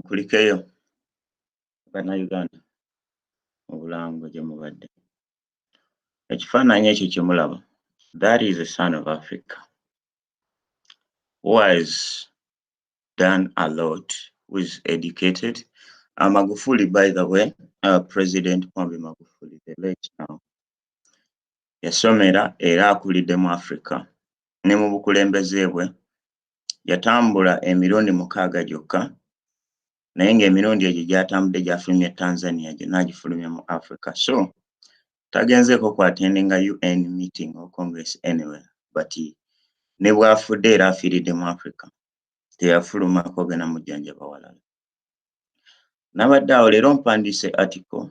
Kulikeyo bannayuganda mu Bulango gye mubadde. Ekifaananyi ekyo kye mulaba, that is a son of Africa who has done a lot, who is educated. Magufuli, by the way, President Pombe Magufuli, the late now, yasomera era akulidde mu Africa. Ne mu bukulembeze bwe yatambula emirundi 6 gyokka, naye ng'emirundi egyo gy'atambudde gy'afulumye Tanzania gye n'agifulumya mu Africa. So tagenzeeko ku attendinga UN meeting or Congress anywhere, but ne bw'afudde era afiiridde mu Africa teyafulumako genda mujjanjaba walala. Nabadde awo leero mpandiise article,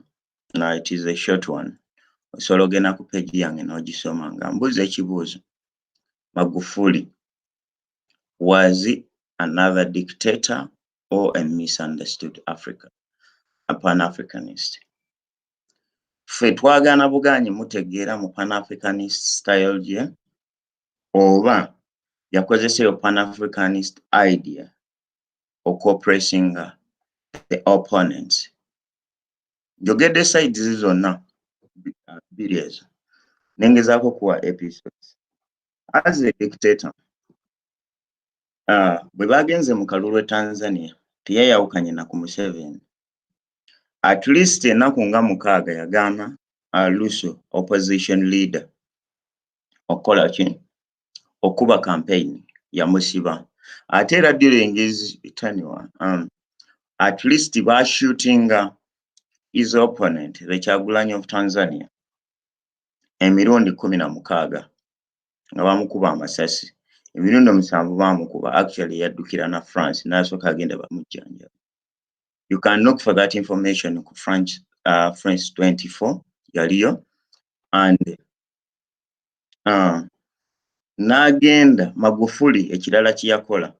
it is a short one, osobola ogenda ku page yange n'ogisoma nga mbuuza ekibuuzo. Magufuli, was he another dictator or a misunderstood Africa, a Pan-Africanist? Ffe twagaana bugaanyi mutegeera mu Pan-Africanist style gye oba yakozesa eyo Pan-Africanist idea okoppressing the opponents. Njogedde sides zonna bbiri ezo nengezaako kuwa episodes. As a dictator, bwe bagenze mu kalulu e Tanzania teyayawukanye na ku Museveni. At least ennaku nga 6 yagaana Luso, opposition leader, okukola ki? Okuba campaign yamusiba. Ate era during his tenure, at least shooting his opponent, the Kyagulanyi of Tanzania, emirundi 16 nga bamukuba amasasi. Emirundi 7 bamukuba, actually yaddukira na France n'asooka agenda bamujjanjaba. You can look for that information ku France 24 yaliyo. And n'agenda Magufuli ekirala kiyakola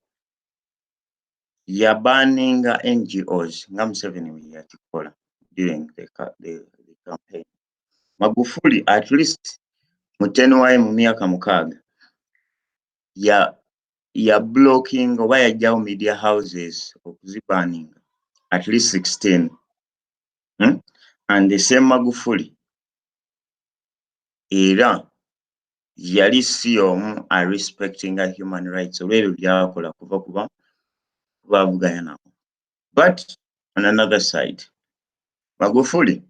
yabaninga NGOs nga Museveni we yakikola during the campaign. Magufuli at least mu tenure mu myaka 6 ya blocking oba yajjawo media houses okuzibaninga at least 16. And the same Magufuli era yali si omu a respecting human rights olw'ebyo byakola kuva kuba bavuganya nabo. But on another side, Magufuli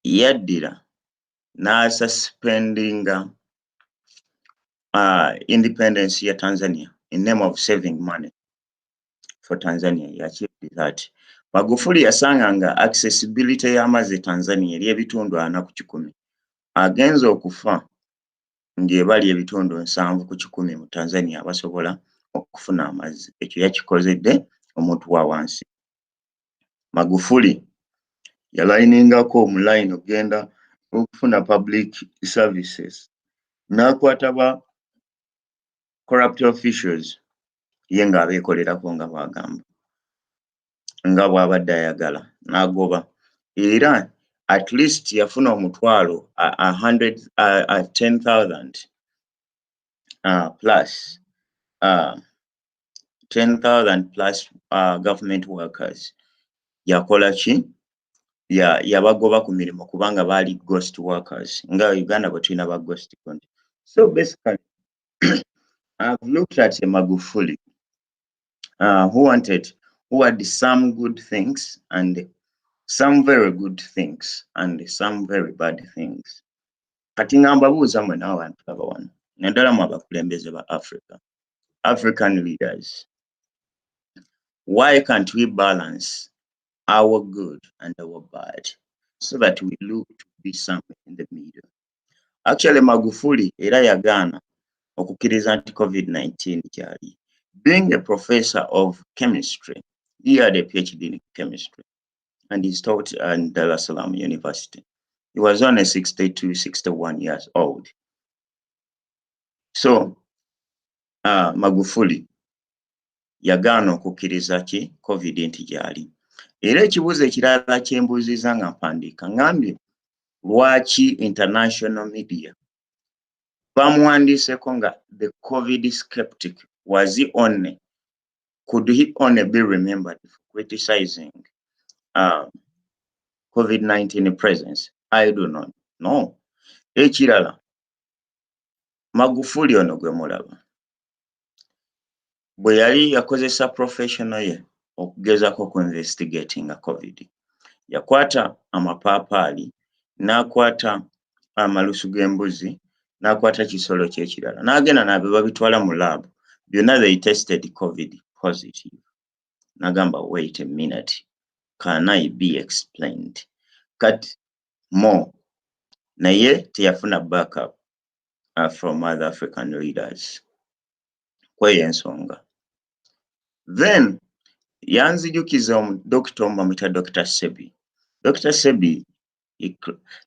yaddira suspending independence ya Tanzania in name of saving money for Tanzania. He achieved that. Magufuli yasanganga accessibility y'amazzi Tanzania eri ebitundu 4 ku 100. Agenza okufa ng'ebali ebitundu 7 ku 100 mu Tanzania abasobola okufuna amazzi. Ekyo yakikozedde Omuntu Wawansi. Magufuli yalayiningako omulayini ogenda okufuna public services. N'akwata ba corrupt officials ye ng'abeekolerako nga bw'agamba, nga bw'abadde ayagala n'agoba. Era at least yafuna omutwalo 10,000 plus 10,000 plus government workers. Yakola ki? Yabagoba ku mirimu kubanga baali ghost workers nga Uganda bwe tulina ba ghost contract. So basically I've looked at Magufuli who had some good things and some very good things and some very bad things. Kati ngamba buuza mwe n'abantu abawano naddala mu abakulembeze ba Africa, African leaders, why can't we balance our good and our bad, so that we look to be somewhere in the middle. Actually, Magufuli era yagaana okukkiriza nti COVID-19 gyali. Being a professor of chemistry, he had a PhD in chemistry, and he's taught at Dar es Salaam University. He was only 62, 61 years old. So, Magufuli yagaana okukkiriza ki COVID nti gyali. Era ekibuuzo ekirala kye mbuuziza nga mpandiika ngambye lwaki international media bamuwandiiseko nga the COVID skeptic could he only be remembered for criticizing COVID-19 presence? I do not know. Ekirala, Magufuli ono gwe mulaba bwe yali yakozesa professional ye okugezako ku investigating COVID, yakwata amapaapaali n'akwata amalusu g'embuzi n'akwata kisolo ky'ekirala n'agenda nabyo babitwala mu lab, byonna they tested COVID positive. Nagamba, wait a minute, can I be explained? Cut more naye teyafuna backup from other African leaders kweyo ensonga. Then yanzijukiza Dr. Omamita Dr. Sebi. Dr. Sebi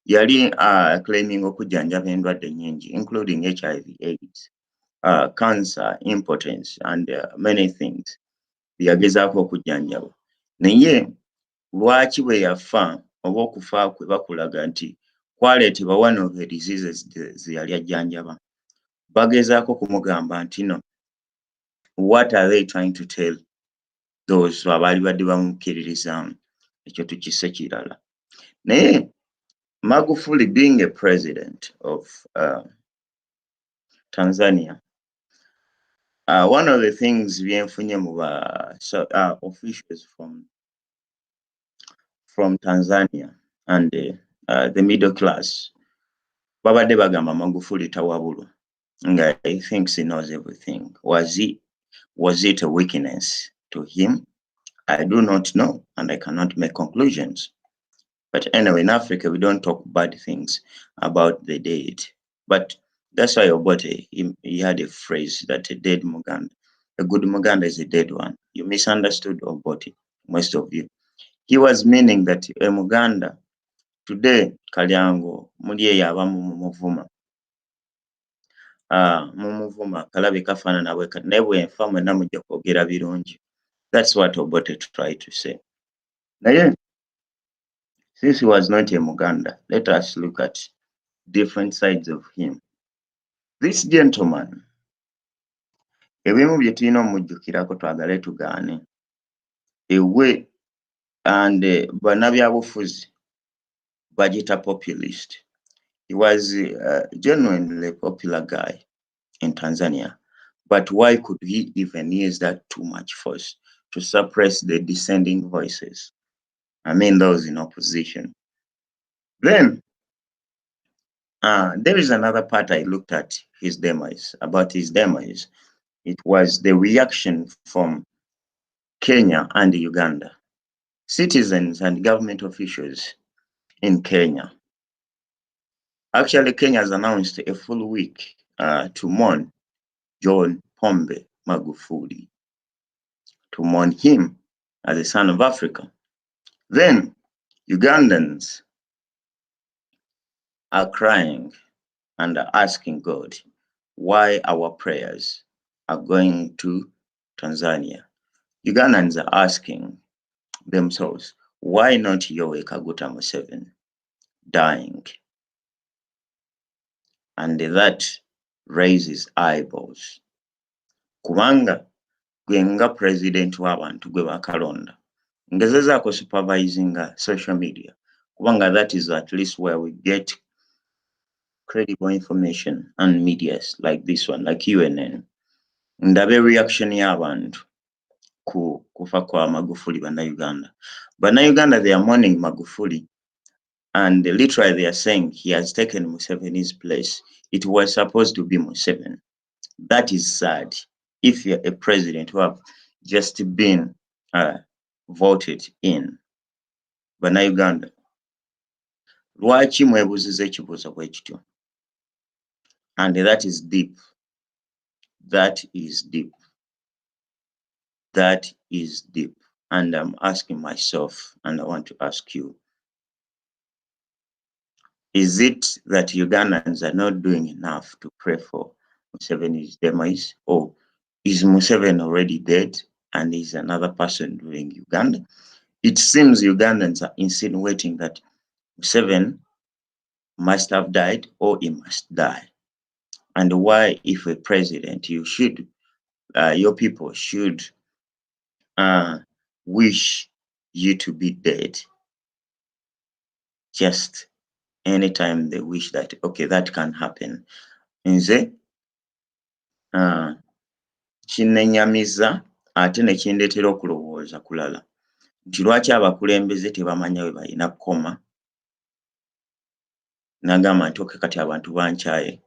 yali claiming okujjanjaba endwadde nnyingi including HIV, AIDS, cancer, impotence and many things. Yagezaako okujjanjaba. Naye lwaki bwe yafa oba okufa kwe bakulaga nti kwaleetebwa one of the diseases ze yali ajjanjaba, bagezaako kumugamba nti no, what are they trying to tell those abaali badde bamukkiririzaamu? Ekyo tukisse kirala. Naye Magufuli, being a president of Tanzania, one of the things byenfunye mu officials from Tanzania and the middle class, babadde bagamba Magufuli tawabulwa nga he thinks he knows everything. Was it a weakness to him? I do not know, and I cannot make conclusions. But anyway, in Africa, we don't talk bad things about the dead. But that's why Obote, he had a phrase that a dead Muganda, a good Muganda is a dead one. You misunderstood Obote, most of you. He was meaning that a Muganda, today, Kalyango, muliye yabamu mumuvuma. Mumuvuma, kalabi kafana na weka, nebwe mfamwe na mujja kwogera birungi. That's what Obote tried to say. Naye, since he was not a Muganda, let us look at different sides of him. This gentleman, ebimu bye tulina omujjukirako twagale tugaane, ewe and bannabyabufuzi bagita populist. He was a genuinely popular guy in Tanzania, but why could he even use that too much force to suppress the dissenting voices? I mean those in opposition. Then there is another part I looked at his demise, about his demise. It was the reaction from Kenya and Uganda. Citizens and government officials in Kenya. Actually, Kenya has announced a full week to mourn John Pombe Magufuli, to mourn him as a son of Africa. Then Ugandans are crying and are asking God why our prayers are going to Tanzania. Ugandans are asking themselves, why not Yoweri Kaguta Museveni dying? And that raises eyebrows. Kubanga gwenga president w'abantu gwe bakalonda. Ngezezaako supervising social media. Kubanga that is at least where we get credible information and medias like this one, like UNN. Ndabe reaction y'abantu ku kufa kwa Magufuli Bannayuganda. Bannayuganda, they are mourning Magufuli, and literally they are saying he has taken Museveni's place. It was supposed to be Museveni. That is sad. If you're a president who have just been voted in, Bannayuganda, lwaki mwebuuziza ekibuuzo bwe kityo? And that is deep. That is deep. That is deep. And I'm asking myself, and I want to ask you, is it that Ugandans are not doing enough to pray for Museveni's demise? Or is Museveni already dead and is another person doing Uganda? It seems Ugandans are insinuating that Museveni must have died or he must die. And why, if a president, you should, your people should wish you to be dead. Just anytime they wish that, okay, that can happen. Nze kinnenyamiza ate ne kindeetera okulowooza kulala nti lwaki abakulembeze tebamanya we balina kukoma. Nagamba nti oke kati abantu bankyaye,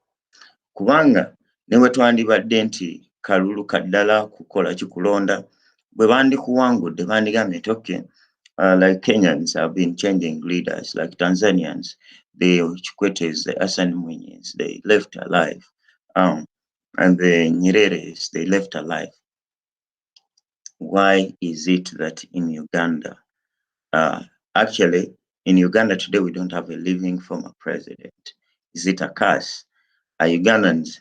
kubanga ne bwe twandibadde nti kalulu kaddala kukola kikulonda, bwe bandikuwangudde bandigambye nti okay, like Kenyans have been changing leaders, like Tanzanians, the Chikwetes, the Hassan Mwenyes, they left alive, and the Nyereres, they left alive. Why is it that in Uganda, actually in Uganda today we don't have a living former president? Is it a curse? Are Ugandans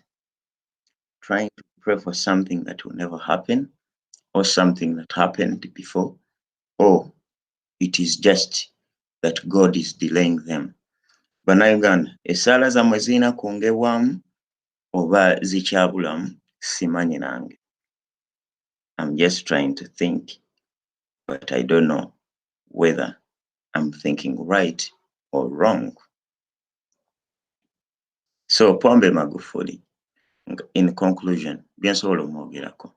trying to pray for something that will never happen, or something that happened before, or it is just that God is delaying them? Bannayuganda, essaala zammwe zirina kwongerwamu oba zikyabulamu simanyi nange. I'm just trying to think, but I don't know whether I'm thinking right or wrong. So Pombe Magufuli, in conclusion, byensobola omwogerako.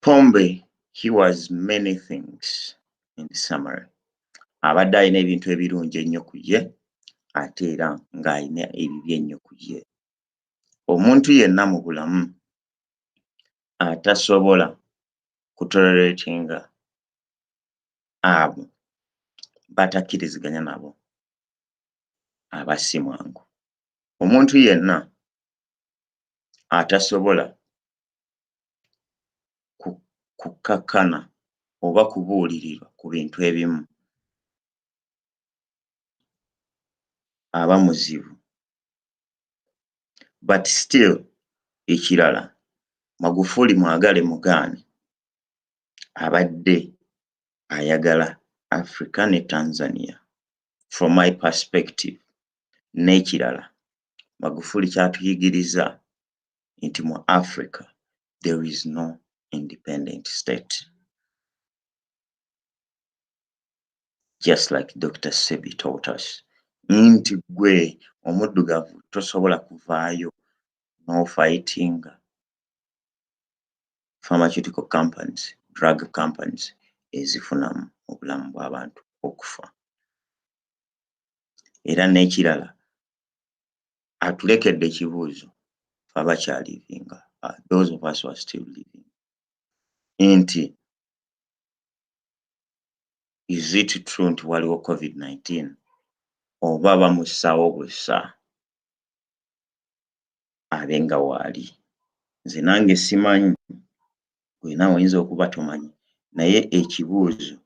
Pombe, he was many things in summary. Abadde alina ebintu ebirungi ennyo ku ye, ate era ng'alina ebibi ennyo ku ye. Omuntu yenna mu bulamu atasobola kutoleretinga abo batakkiriziganya nabo aba si mwangu. Omuntu yenna atasobola kukakkana oba kubuulirirwa ku bintu ebimu aba muzibu. But still, ekirala, Magufuli mwagale mugaane, abadde ayagala Africa ne Tanzania from my perspective. N'ekirala, Magufuli kyatuyigiriza nti mu Africa there is no independent state. Just like Dr. Sebi taught us. Nti gwe omuddugavu tosobola kuvaayo no fighting pharmaceutical companies, drug companies ezifunamu obulamu bw'abantu okufa. Era n'ekirala, atulekedde ekibuuzo fe abakyalivinga, those of us who are still living, nti is it true nti waliwo COVID-19 oba bamussawo bussa abenga waali? Nze nange simanyi, gwe naawe oyinza okuba tomanyi, naye ekibuuzo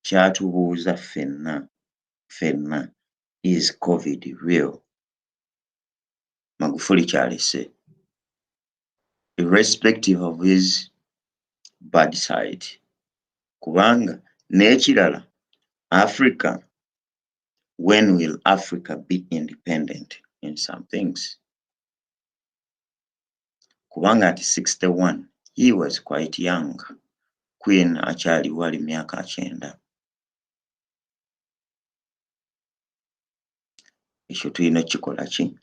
kyatubuuza ffenna, is COVID real? Magufuli kyalese, irrespective of his bad side. Kubanga n'ekirala, Africa, when will Africa be independent in some things? Kubanga at 61, he was quite young. Queen akyaliwo ali myaka 9. Ekyo tulina kikola ki?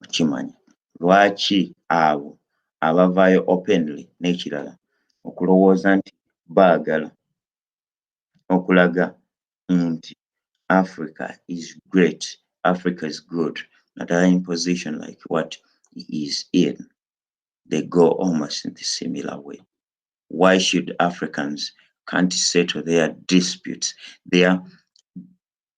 Okimanya. Lwaki abo abavaayo openly n'ekirala okulowooza nti baagala okulaga nti Africa is great, Africa is good, that are in position like what he is in, they go almost in the similar way. Why should Africans can't settle their disputes, their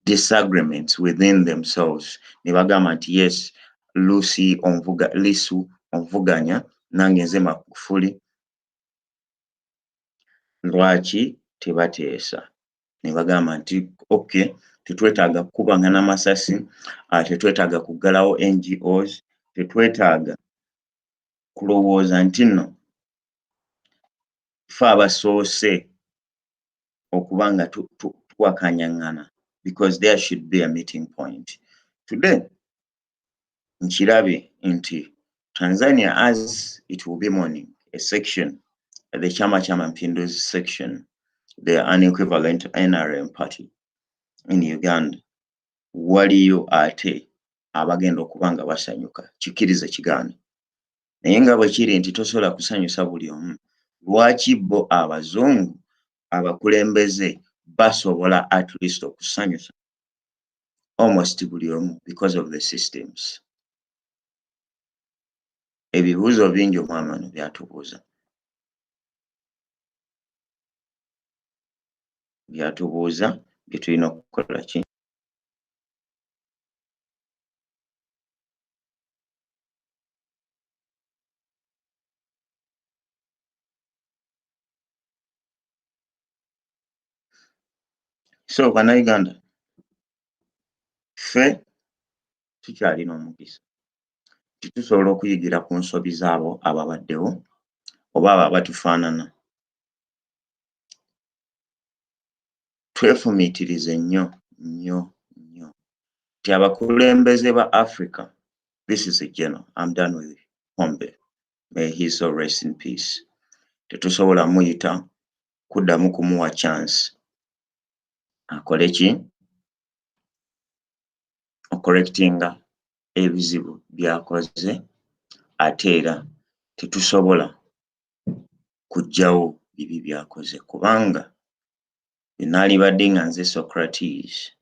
disagreements within themselves. Nebagamba nti yes, Lisu onvuganya nange nze Magufuli, lwaki tebateesa? Nebagamba nti okay, tetwetaaga kukubangana amasasi, tetwetaaga kuggalawo NGOs, tetwetaaga kulowooza nti nno ffe abasoose okuba nga twakanyangana, because there should be a meeting point. Today, nkirabe nti Tanzania, as it will be morning, a section, the Chama Mpinduzi section, the unequivalent NRM party in Uganda, waliyo ate abagenda okuba nga basanyuka, kikirize kigaane. Naye nga bwe kiri nti tosobola kusanyusa buli omu, lwaki bo abazungu abakulembeze basobola at least okusanyusa almost buli omu because of the systems? Ebibuuzo bingi omwami ono byatubuuza bye tulina okukola ki? So bannayuganda, ffe tukyalina omukisa, titusobola okuyigira ku nsobi zaabo ababaddewo oba abo abatufaanana. Twefumiitirize nnyo nti abakulembeze ba Africa, this is a general, I'm done with Pombe, may he so rest in peace. Tetusobola muyita kuddamu kumuwa chance akole ki? Ocorrectinga ebizibu byakoze, ate era tetusobola kuggyawo bibi byakoze, kubanga naalibadde nga nze Socrates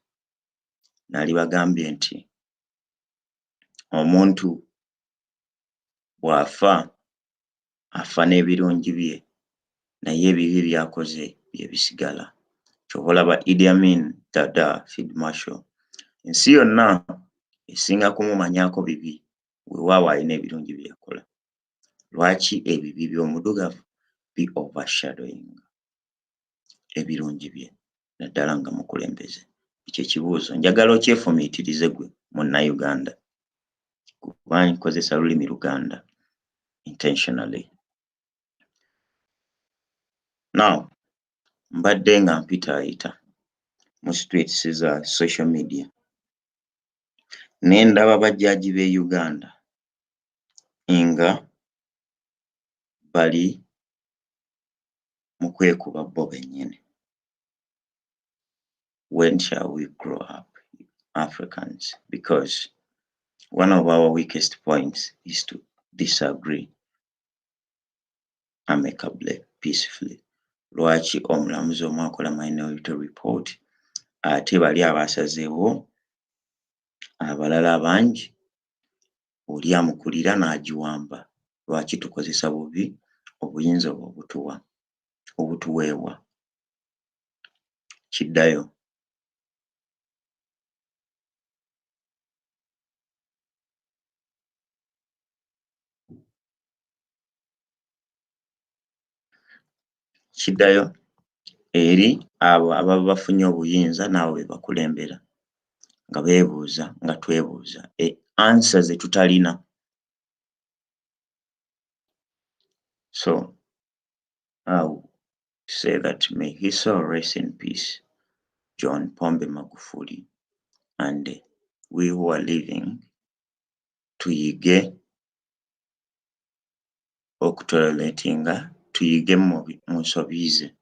naalibagambye nti omuntu bw'afa afa n'ebirungi bye, naye ebibi byakoze bye bisigala. Kyova olaba Idi Amin Dada Field Marshal, ensi yonna esinga kumumanyaako bibi, weewaawo alina ebirungi bye yakola. Lwaki ebibi by'omuddugavu bi overshadowing ebirungi bye, naddala nga mukulembeze? Ekyo ekibuuzo njagala okyefumiitirize gwe munnayuganda, kuba nkozesa lulimi Luganda intentionally. Now, mbadde nga mpitaayita mu streets za social media, ne ndaba bajjaaji b'e Uganda nga bali mu kwekuba bo bennyini. When shall we grow up, Africans? Because one of our weakest points is to disagree amicably, peacefully. Lwaki omulamuzi omu akola minority report ate bali abasazeewo abalala bangi oli amukulira n'agiwamba? Lwaki tukozesa bubi obuyinza obutuweebwa? Kiddayo. Kiddayo eri abo ababa bafunye obuyinza nabo be bakulembera, nga beebuuza nga twebuuza answer ze tutalina. So I will say that may he so rest in peace, John Pombe Magufuli, and we who are living tuyige okutoleratinga, tuyige mu nsobi ze,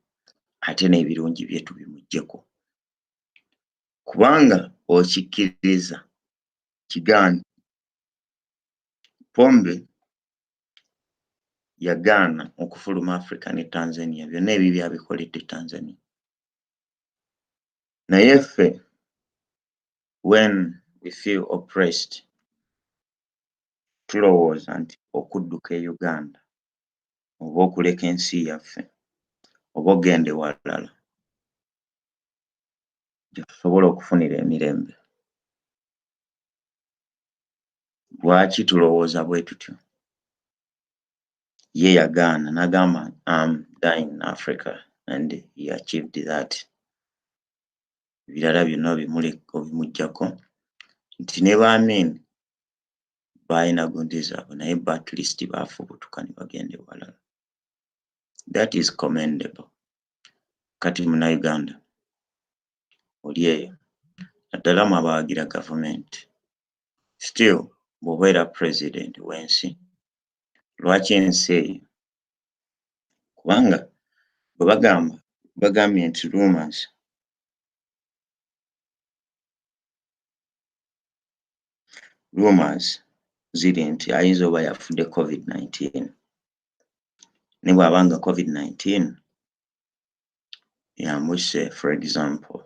ate n'ebirungi bye tubimuggyeko, kubanga okikkiriza kigaana. Pombe yagaana okufuluma Africa ne Tanzania, byonna ebibi abikoledde Tanzania. Naye ffe, when we feel oppressed, tulowooza nti okudduka e Uganda oba okuleka ensi yaffe oba ogende walala gye tusobola okufunira emirembe. Lwaki tulowooza bwe tutyo? Ye yagaana n'agamba dying in Africa and he achieved that. Ebirala byonna obimuggyako nti ne baamini balina gundi zaabwe naye at least baafubutuka ne bagenda ewalala. That is commendable. Kati Munnayuganda oli eyo naddala mu abawagira gavumenti still bw'obeera president w'ensi, lwaki ensi eyo? Kubanga bwe bagambye nti rumors ziri nti ayinza oba yafudde COVID-19. Ne bw'abanga COVID-19 yamuse, for example,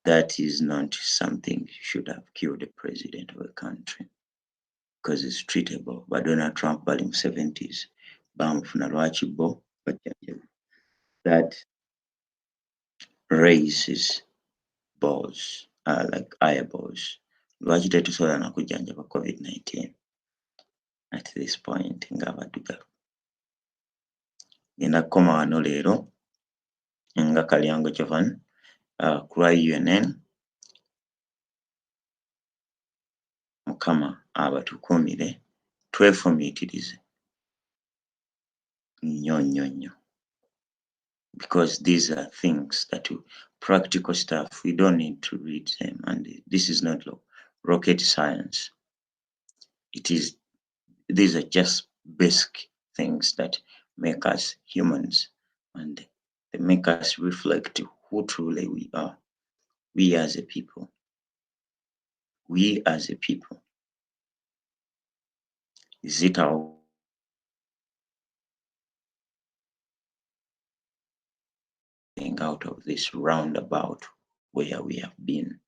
that is not something should have killed the president of a country because it's treatable. But Donald Trump bali mu 70s bamufuna lwaki bo bajjanjabi. That raises balls, like eyeballs. Lwaki tetusobola na kujjanjaba COVID-19 at this point ng'abaddugavu? Ngenda kukoma wano leero nga Kalyango Jovan ku lwa UNN. Mukama abatukuumire, twefumiitirize nnyo, because these are things that practical stuff, we don't need to read them, and this is not rocket science. These are just basic things that make us humans, and they make us reflect who truly we are. We as a people. Is it our out of this roundabout where we have been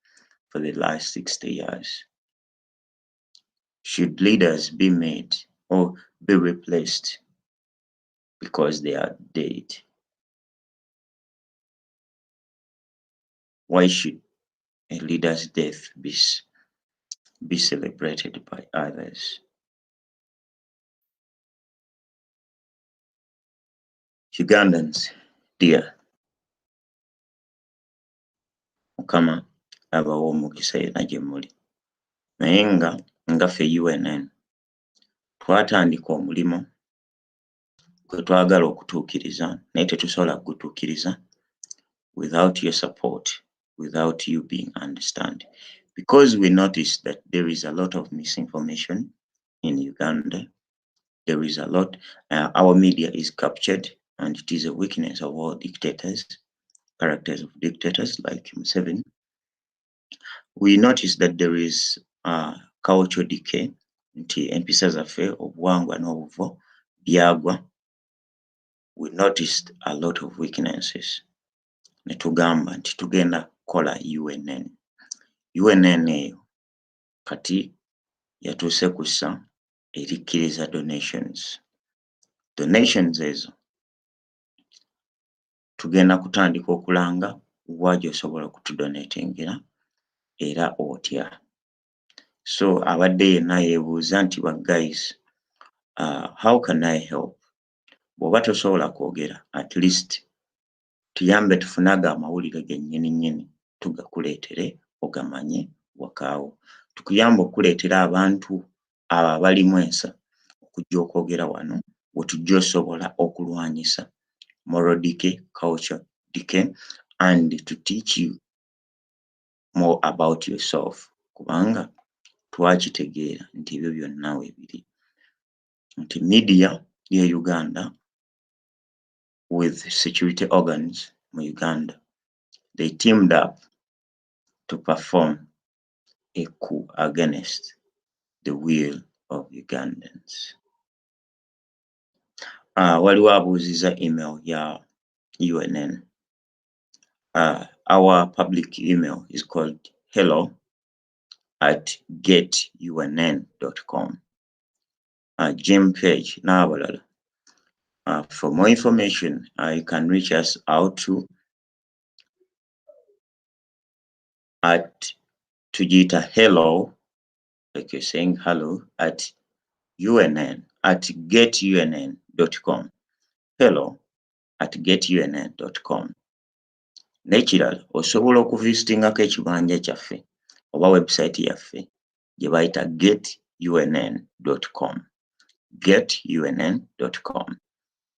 for the last 60 years? Should leaders be made or be replaced because they are dead? Why should a leader's death be celebrated by others? Ugandans, dear, Mukama abawa omukisa yenna gye muli. Naye nga ffe UNN twatandika omulimo gwe twagala okutuukiriza, naye tetusobola kugutuukiriza without your support, without you being understand. Because we noticed that there is a lot of misinformation in Uganda. There is a lot, our media is captured, and it is a weakness of all dictators, characters of dictators like Museveni. We noticed that there is cultural decay, nti empisa zaffe obuwangwa n'obuvo byagwa. We noticed a lot of weaknesses. Ne tugamba nti tugenda kukola UNN. UNN eyo kati yatuuse kussa erikkiriza donations. Donations ezo tugenda kutandika okulanga wa gy'osobola okutudonatingira era otya. So abadde yenna yeebuuza nti but guys, how can I help? Bw'oba tosobola kwogera, at least tuyambe tufunaga amawulire gennyini tugakuleetere ogamanye wakaawo. Tukuyamba okuleetera abantu abo abalimu ensa okujja okwogera wano wetujja osobola okulwanyisa moral decay, culture decay, and to teach you more about yourself. Kubanga twakitegeera nti ebyo byonna weebiri. Nti media ya Uganda with security organs in Uganda, they teamed up to perform a coup against the will of Ugandans. Waliwo abuuziza email ya UNN. Our public email is called hello@getunn.com. Jim Page n'abalala For more information, you can reach us out to Tujita hello, like you're saying hello, at getunn.com. Hello at getunn.com. Nekirala osobola okuvisitingako ekibanja kyaffe oba website yaffe gye bayita getunn.com. getunn.com.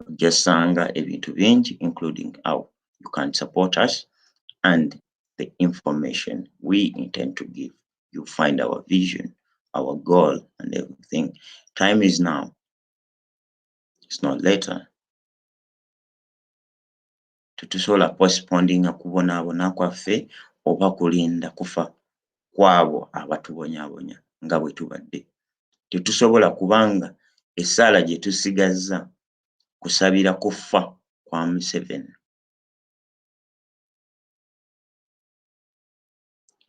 Ojjasanga ebintu bingi including how you can support us and the information we intend to give. You find our vision, our goal, and everything. Time is now. It's not later. Tetusobola postponinga kubonaabona kwaffe oba kulinda kufa kwabo abatubonyaabonya nga bwe tubadde. Tetusobola kubanga essaala gye tusigazza kusabira kufa kwa Museveni.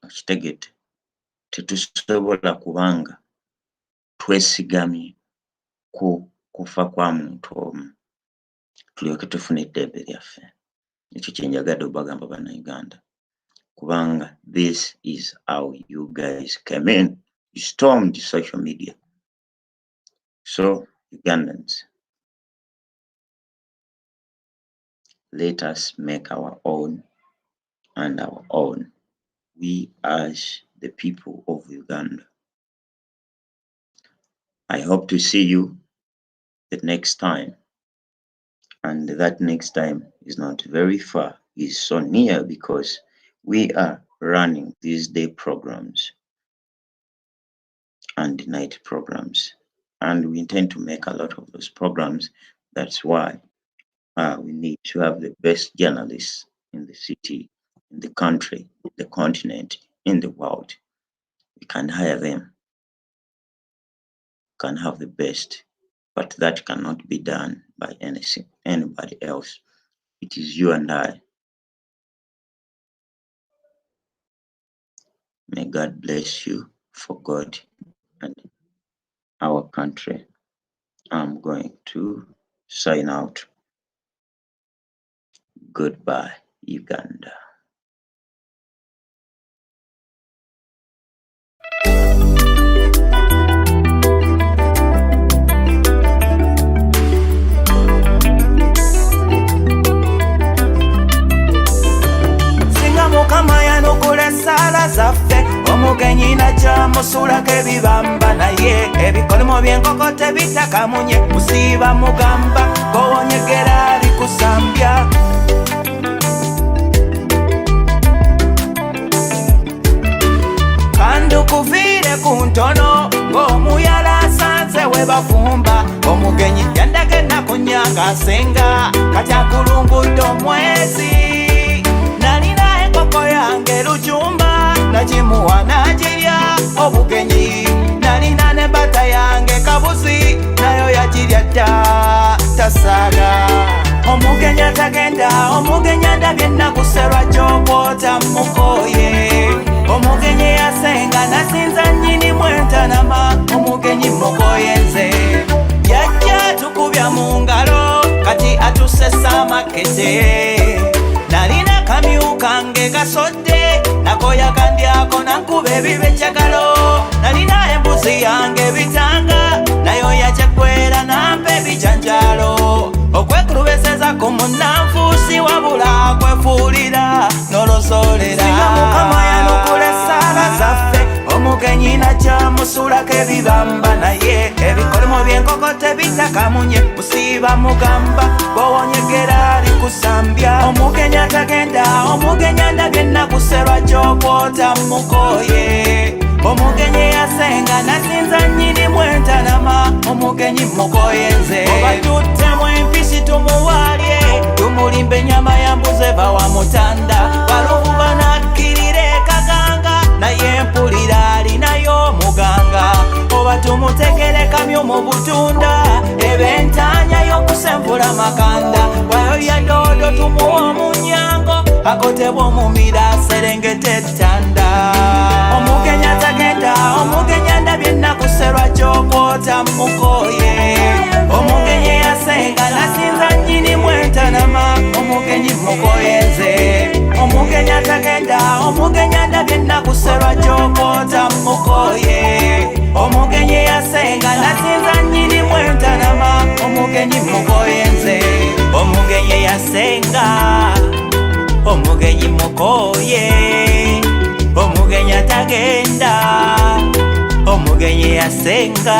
Okitegedde? Tetusobola kubanga twesigamye ku kufa kwa muntu omu tulyoke tufune eddembe lyaffe. Ekyo kye njagadde obagamba bannayuganda. Kubanga this is how you guys came in. You stormed social media. So, Ugandans, let us make our own and our own. We as the people of Uganda. I hope to see you the next time. And that next time is not very far, it's so near because we are running these day programs and night programs. And we intend to make a lot of those programs. That's why we need to have the best journalists in the city, in the country, the continent, in the world. We can hire them. We can have the best, but that cannot be done by anybody else. It is you and I. May God bless you for God and our country. I'm going to sign out. Goodbye, Uganda. Mukama yanukula essaala zaffe, omugenyi najja musulako ebibamba naye ebikolimo by'enkoko tebitakamunye, musiiba mugamba gowonyegera bikusambya. Kandukuviire ku ntono ng'omuyala asanze we bafumba, omugenyi yandaga ennaku nnyanga asenga kati akulungudde omwezi. Enkoko yange lujumba nagimuwa nagirya obugenyi, nalina ne bata yange kabuzi nayo yagirya dda tasaaga. Omugenyi atagenda, omugenyi andabye nakuserwa gy'okwota mukoye, omugenyi yasenga nasinza nnyini mwentanama, omugenyi mukoye nze yajja tukubya mu ngalo kati atusesa amakete. Nalina kamyu kange gasodde nakoya kandyako nankuba ebibe kyagalo, nalina embuzi yange bitanga nayo yakyegwera nampa ebijanjalo, okwekulubeseza ku munnanfuusi wabula kwefuulira n'olozoolera. Singa Mukama yanukula essaala zaffe, omugenyi najja musulako ebibamba naye ebikolimo by'enkoko tebitakamunye, musiiba mugamba gowonyegera likusambya. Omugenyi atagenda, omugenyi andabye nakuserwa gy'okwota mukoye, omugenyi yasenga nasinza nnyini mwentanama, omugenyi mukoye nze. Oba tuttemu empisi tumuwaalye, tumulimba ennyama ya mbuzi eva wa mutanda, baluvu banakkirira ekaganga naye mpulira alinayo muganga. Oba tumutegere kamyu mu butunda, eb'entaanya y'okusenvula makanda, wayoya doodo tumuwa omunyango akotebwa omumira aserengeta ettanda. Omugenyi atagenda, omugenyi andabye nakuserwa gy'okwota mukoye, omugenyi yasenga nasinza omugenyi atagenda omugenyi andabye nakuserwa kyokota mukoye omugenyi yasenga nasinza nyini mwentanama omugenyi mukoye nze omugenyi yasenga omugenyi mukoye omugenyi atagenda omugenyi yasenga